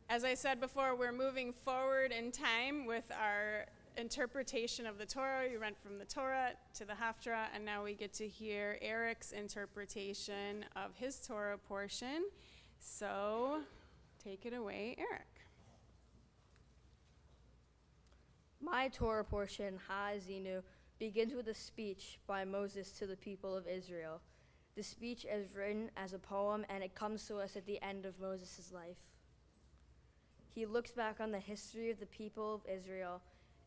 As I said before, we're moving forward in time with our interpretation of the Torah. We went from the Torah to the Haftarah, and now we get to hear Eric's interpretation of his Torah portion. So, take it away, Eric. My Torah portion, Ha'azinu, begins with a speech by Moses to the people of Israel. The speech is written as a poem, and it comes to us at the end of Moses' life. He looks back on the history of the people of Israel,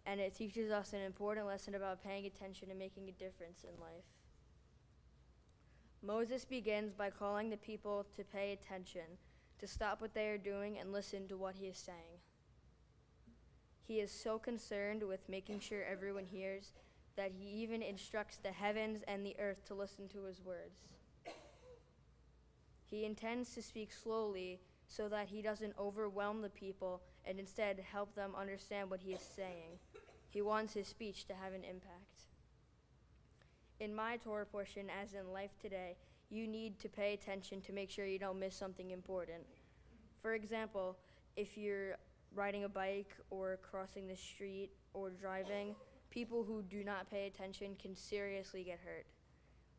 and it teaches us an important lesson about paying attention and making a difference in life. Moses begins by calling the people to pay attention, to stop what they are doing and listen to what he is saying. He is so concerned with making sure everyone hears that he even instructs the heavens and the earth to listen to his words. He intends to speak slowly so that he doesn't overwhelm the people and instead help them understand what he is saying. He wants his speech to have an impact. In my Torah portion, as in life today, you need to pay attention to make sure you don't miss something important. For example, if you're riding a bike or crossing the street or driving, people who do not pay attention can seriously get hurt.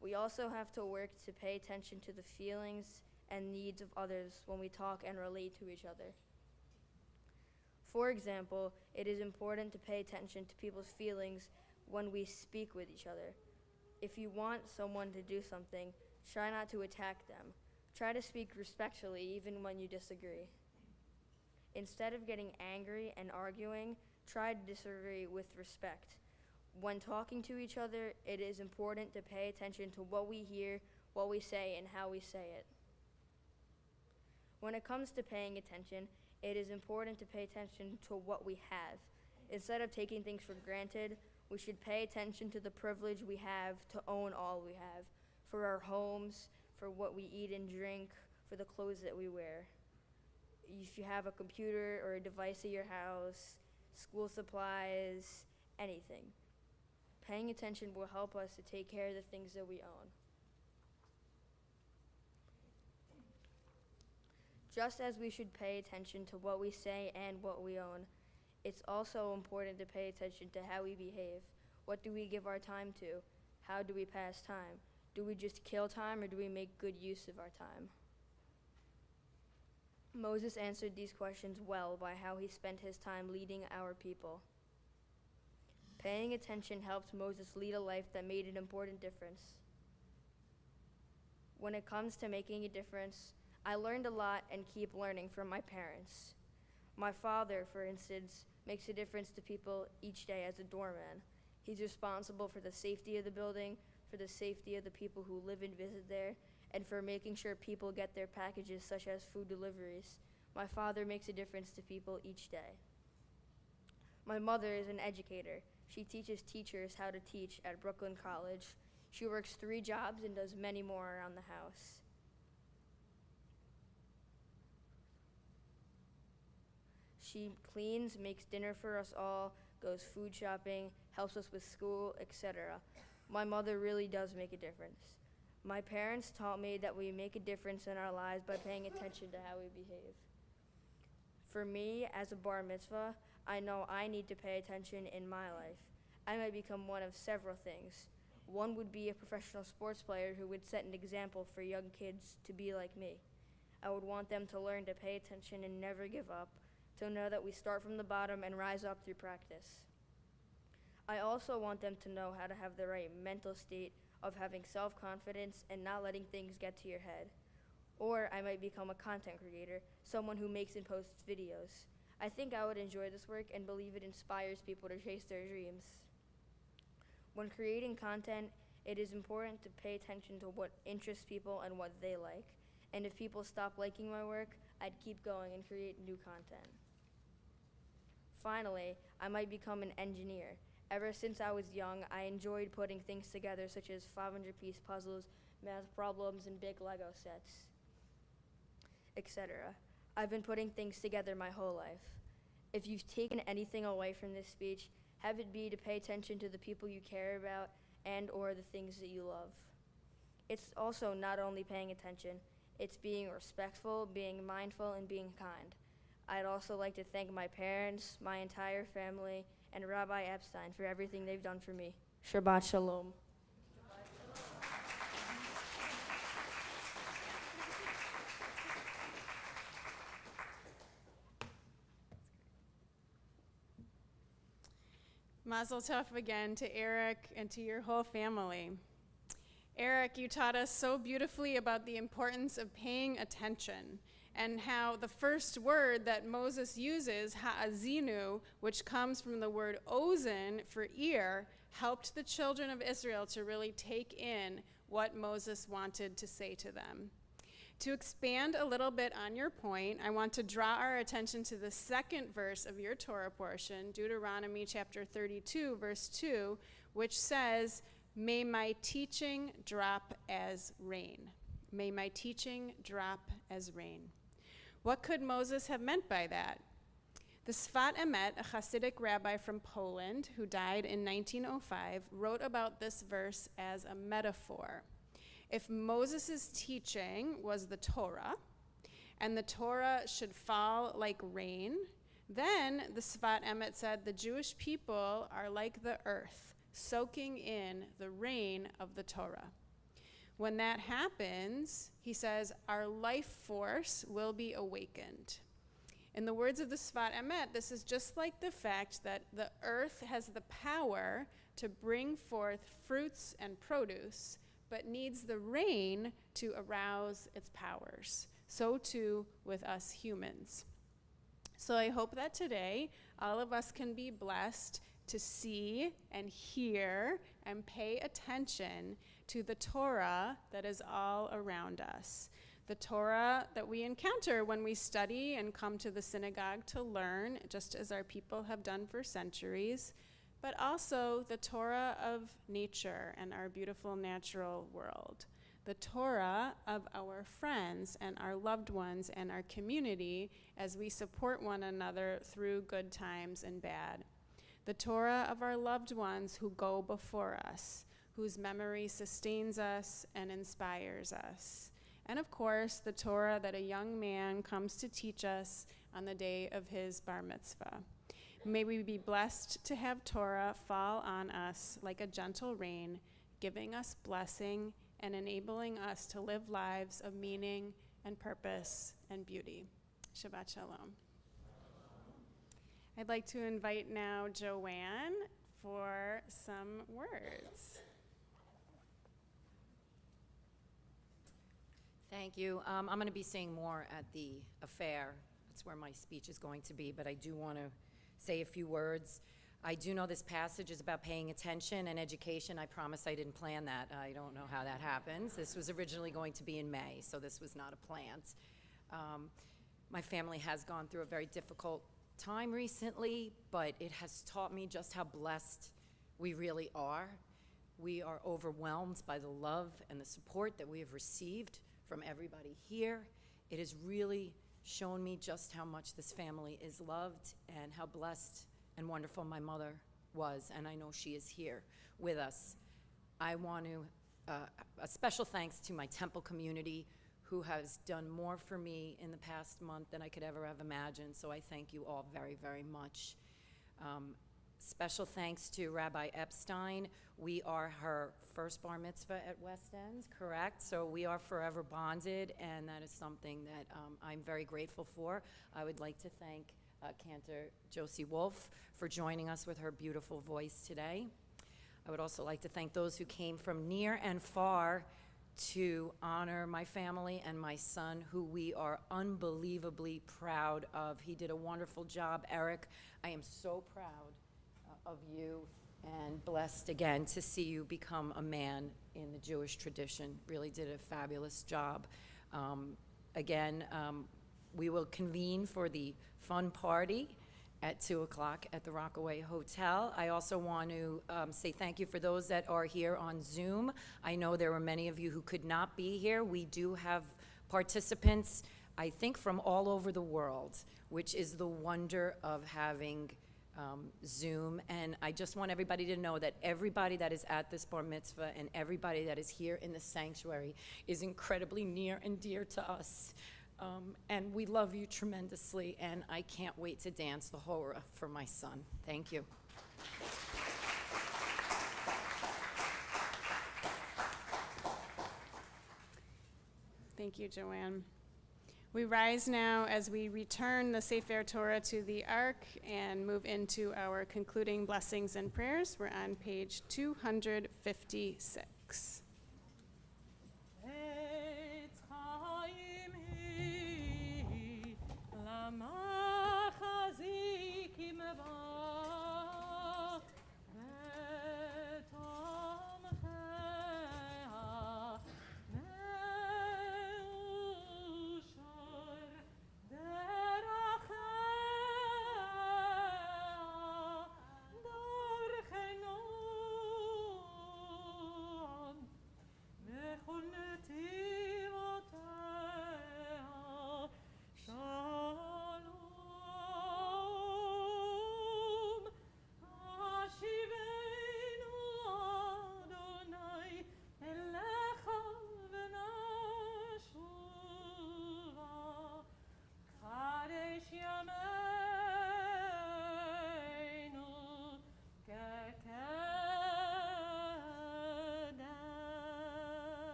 We also have to work to pay attention to the feelings and needs of others when we talk and relate to each other. For example, it is important to pay attention to people's feelings when we speak with each other. If you want someone to do something, try not to attack them. Try to speak respectfully even when you disagree. Instead of getting angry and arguing, try to disagree with respect. When talking to each other, it is important to pay attention to what we hear, what we say, and how we say it. When it comes to paying attention, it is important to pay attention to what we have. Instead of taking things for granted, we should pay attention to the privilege we have to own all we have, for our homes, for what we eat and drink, for the clothes that we wear. If you have a computer or a device at your house, school supplies, anything. Paying attention will help us to take care of the things that we own. Just as we should pay attention to what we say and what we own, it's also important to pay attention to how we behave. What do we give our time to? How do we pass time? Do we just kill time or do we make good use of our time? Moses answered these questions well by how he spent his time leading our people. Paying attention helped Moses lead a life that made an important difference. When it comes to making a difference, I learned a lot and keep learning from my parents. My father, for instance, makes a difference to people each day as a doorman. He's responsible for the safety of the building, for the safety of the people who live and visit there, and for making sure people get their packages such as food deliveries. My father makes a difference to people each day. My mother is an educator. She teaches teachers how to teach at Brooklyn College. She works 3 jobs and does many more around the house. She cleans, makes dinner for us all, goes food shopping, helps us with school, etc. My mother really does make a difference. My parents taught me that we make a difference in our lives by paying attention to how we behave. For me, as a Bar-Mitzvah, I know I need to pay attention in my life. I might become one of several things. One would be a professional sports player who would set an example for young kids to be like me. I would want them to learn to pay attention and never give up, to know that we start from the bottom and rise up through practice. I also want them to know how to have the right mental state of having self-confidence and not letting things get to your head. Or I might become a content creator, someone who makes and posts videos. I think I would enjoy this work and believe it inspires people to chase their dreams. When creating content, it is important to pay attention to what interests people and what they like. And if people stop liking my work, I'd keep going and create new content. Finally, I might become an engineer. Ever since I was young, I enjoyed putting things together such as 500-piece puzzles, math problems, and big Lego sets, etc. I've been putting things together my whole life. If you've taken anything away from this speech, have it be to pay attention to the people you care about and or the things that you love. It's also not only paying attention, it's being respectful, being mindful, and being kind. I'd also like to thank my parents, my entire family, and Rabbi Epstein for everything they've done for me. Shabbat Shalom. Mazel tov again to Eric and to your whole family. Eric, you taught us so beautifully about the importance of paying attention and how the first word that Moses uses, ha'azinu, which comes from the word ozen for ear, helped the children of Israel to really take in what Moses wanted to say to them. To expand a little bit on your point, I want to draw our attention to the second verse of your Torah portion, Deuteronomy chapter 32, verse 2, which says, "May my teaching drop as rain." May my teaching drop as rain. What could Moses have meant by that? The Sfat Emet, a Hasidic rabbi from Poland who died in 1905, wrote about this verse as a metaphor. If Moses' teaching was the Torah, and the Torah should fall like rain, then the Sfat Emet said the Jewish people are like the earth, soaking in the rain of the Torah. When that happens, he says, our life force will be awakened. In the words of the Sfat Emet, this is just like the fact that the earth has the power to bring forth fruits and produce, but needs the rain to arouse its powers. So too with us humans. So I hope that today all of us can be blessed to see and hear and pay attention to the Torah that is all around us. The Torah that we encounter when we study and come to the synagogue to learn, just as our people have done for centuries, but also the Torah of nature and our beautiful natural world. The Torah of our friends and our loved ones and our community as we support one another through good times and bad. The Torah of our loved ones who go before us, whose memory sustains us and inspires us. And of course, the Torah that a young man comes to teach us on the day of his Bar-Mitzvah. May we be blessed to have Torah fall on us like a gentle rain, giving us blessing and enabling us to live lives of meaning and purpose and beauty. Shabbat Shalom. I'd like to invite now Joanne for some words. Thank you. I'm going to be saying more at the affair. That's where my speech is going to be, but I do want to say a few words. I do know this passage is about paying attention and education. I promise I didn't plan that. I don't know how that happens. This was originally going to be in May, so this was not a plant. My family has gone through a very difficult time recently, but it has taught me just how blessed we really are. We are overwhelmed by the love and the support that we have received from everybody here. It has really shown me just how much this family is loved and how blessed and wonderful my mother was, and I know she is here with us. I want to, a special thanks to my temple community who has done more for me in the past month than I could ever have imagined, so I thank you all very, very much. Special thanks to Rabbi Epstein. We are her first bar mitzvah at West End, correct? So we are forever bonded, and that is something that I'm very grateful for. I would like to thank Cantor Josie Wolf for joining us with her beautiful voice today. I would also like to thank those who came from near and far to honor my family and my son, who we are unbelievably proud of. He did a wonderful job, Eric. I am so proud of you and blessed again to see you become a man in the Jewish tradition. Really did a fabulous job. We will convene for the fun party at 2 o'clock at the Rockaway Hotel. I also want to say thank you for those that are here on Zoom. I know there were many of you who could not be here. We do have participants, I think, from all over the world, which is the wonder of having Zoom. And I just want everybody to know that everybody that is at this bar mitzvah and everybody that is here in the sanctuary is incredibly near and dear to us. And we love you tremendously, and I can't wait to dance the hora for my son. Thank you. Thank you, Joanne. We rise now as we return the Sefer Torah to the Ark and move into our concluding blessings and prayers. We're on page 256.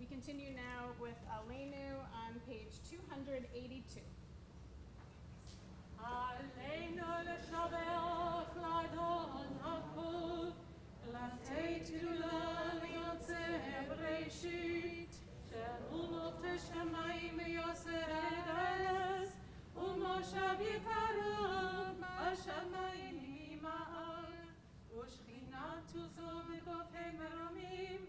Continue now with Aleinu on page 282. Aleinu l'shabeach l'adon hakol, l'tetu l'yotzer b'reishit, she'ulot hashamayim yoser eretz, u'moshav yikarov hashamayim mima'al, u'shchinatu zo b'kofei meromim,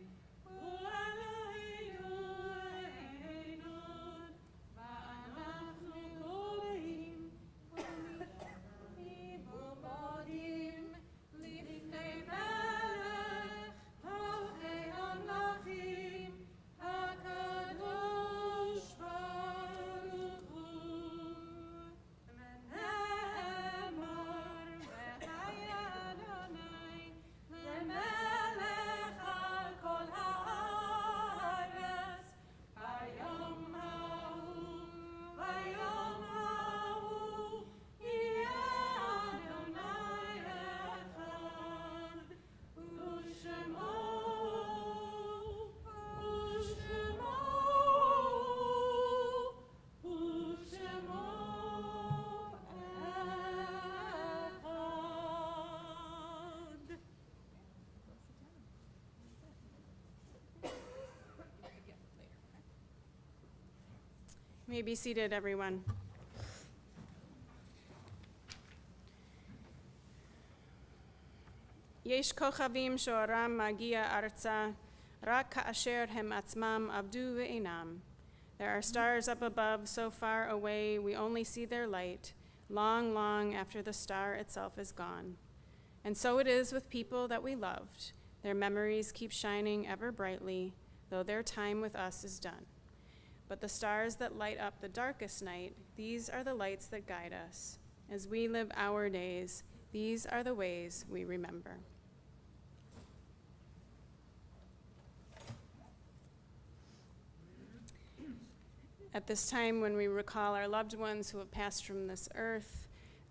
You may be seated, everyone. יש כוכבים שאורם מגיע ארצה, רק כאשר הם עצמם עבדו ואינם. There are stars up above, so far away we only see their light, long, long after the star itself is gone. And so it is with people that we loved. Their memories keep shining ever brightly, though their time with us is done. But the stars that light up the darkest night, these are the lights that guide us. As we live our days, these are the ways we remember. At this time, when we recall our loved ones who have passed from this earth,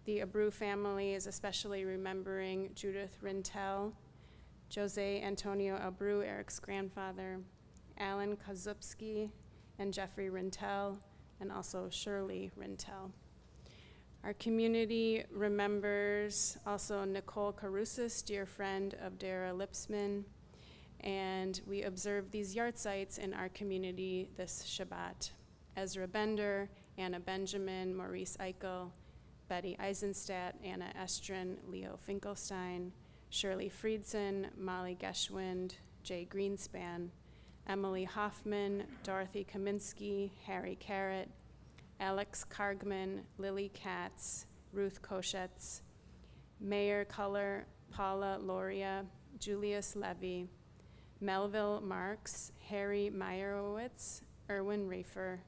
the Abreu family is especially remembering Judith Rintel, Jose Antonio Abreu, Eric's grandfather, Alan Kozupski, and Jeffrey Rintel, and also Shirley Rintel. Our community remembers also Nicole Carusis, dear friend of Dara Lipsman, and we observe these yard sites in our community this Shabbat. Ezra Bender, Anna Benjamin, Maurice Eichel, Betty Eisenstadt, Anna Estrin, Leo Finkelstein, Shirley Friedson, Molly Geschwind, Jay Greenspan, Emily Hoffman, Dorothy Kaminsky, Harry Carrot, Alex Kargman, Lily Katz, Ruth Koshetz, Mayor Culler, Paula Loria, Julius Levy, Melville Marks, Harry Meyerowitz, Erwin Rafer,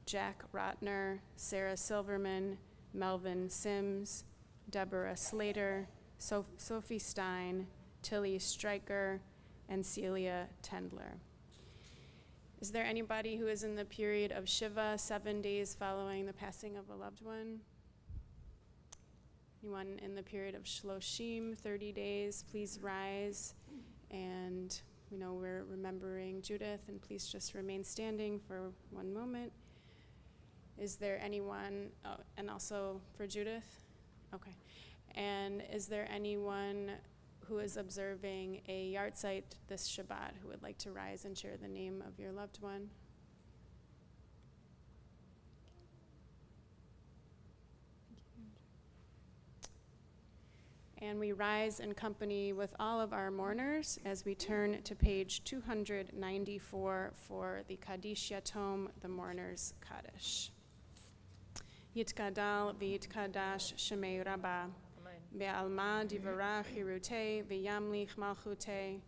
Jack Rotner, Sarah Silverman, Melvin Sims, Deborah Slater, Sophie Stein, Tilly Stryker, and Celia Tendler. Is there anybody who is in the period of Shiva, 7 days following the passing of a loved one? Anyone in the period of Shloshim, 30 days, please rise. And we know we're remembering Judith, and please just remain standing for one moment. Is there anyone, and also for Judith? Okay. And is there anyone who is observing a yard site this Shabbat who would like to rise and share the name of your loved one? And we rise in company with all of our mourners as we turn to page 294 for the Kaddish Yatom, the Mourner's Kaddish. Yitkadal v'yitkadash shemei Rabbah, be'alma divarach hirutei v'yamlich malchutei,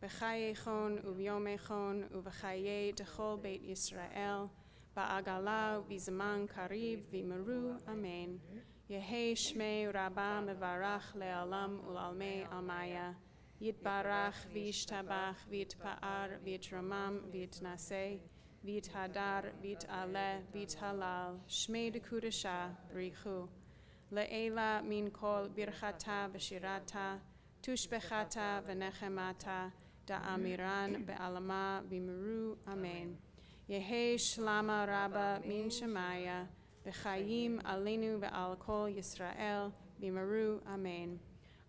b'chayechon u'vyomechon u'v'chayei dechol Beit Yisrael, ba'agala v'zman kariv v'meru, amen. Yehei shmei Rabbah mevarach le'alam u'lalmei almaya, yitbarach v'yishtabach v'yitpa'ar v'yitramam v'yitnaseh, v'yithadar v'yit'aleh v'yithalal, shmei dekudesha b'richu, le'ela min kol birchata v'shirata, tushbechata v'nechemata, da'amiran be'alama v'meru, amen. Yehei shlama Rabbah min shemaya, v'chayim alenu ve'al kol Yisrael, v'meru, amen.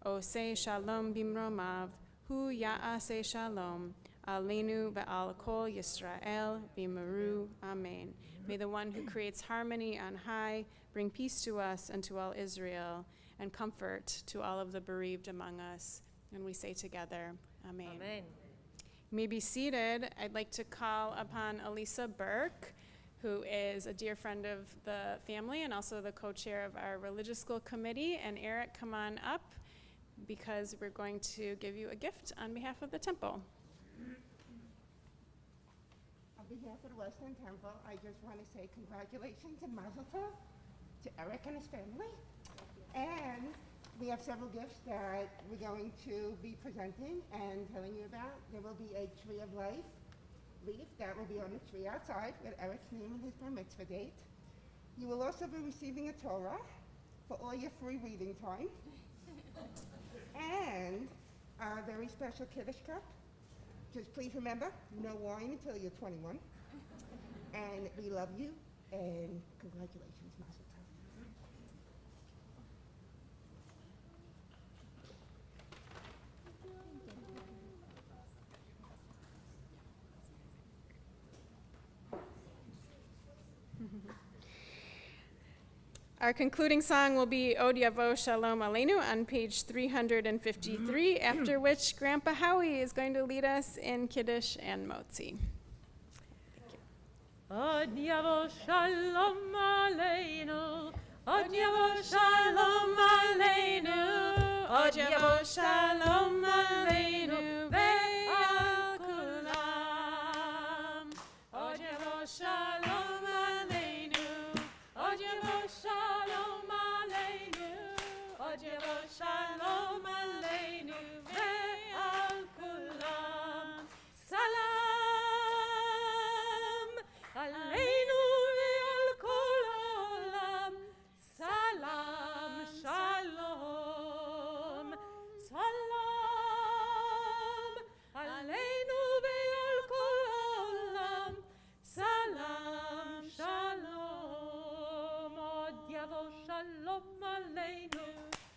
Oseh shalom bimromav, hu ya'aseh shalom, alenu ve'al kol Yisrael, v'meru, amen. May the one who creates harmony on high bring peace to us and to all Israel, and comfort to all of the bereaved among us. And we say together, amen. Amen. You may be seated. I'd like to call upon Elisa Burke, who is a dear friend of the family and also the co-chair of our religious school committee. And Eric, come on up, because we're going to give you a gift on behalf of the temple. On behalf of the Western Temple, I just want to say congratulations and mazel tov to Eric and his family. And we have several gifts that we're going to be presenting and telling you about. There will be a Tree of Life leaf that will be on the tree outside with Eric's name and his Bar-Mitzvah date. You will also be receiving a Torah for all your free reading time. And a very special Kiddush cup. Just please remember, no wine until you're 21. And we love you, and congratulations, Mazel Tov. Our concluding song will be Od Yavo Shalom Aleinu on page 353, after which Grandpa Howie is going to lead us in Kiddush and Motzi. Od Yavo Shalom Aleinu, Od Yavo Shalom Aleinu, Od Yavo Shalom Aleinu ve'al kulam. Od Yavo Shalom Aleinu, Od Yavo Shalom Aleinu, Od Yavo Shalom Aleinu ve'al kulam. Salam Aleinu ve'al kol ha'olam. Salam Shalom. Salam Aleinu ve'al kol ha'olam. Salam Shalom. Od Yavo Shalom Aleinu.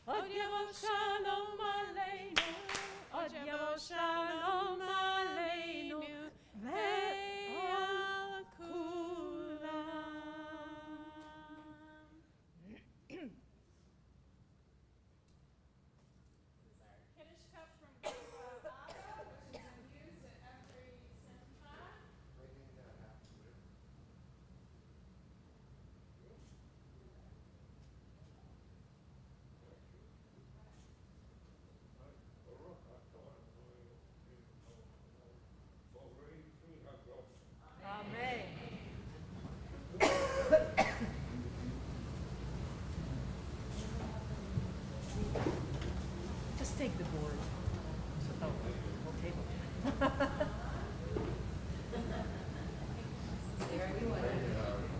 Od Yavo Shalom Aleinu. Od Yavo Shalom Aleinu ve'al kulam. Kiddush cup from Grandpa Abba, which is used at every simcha. Amen. Just take the board. Oh, we'll table it.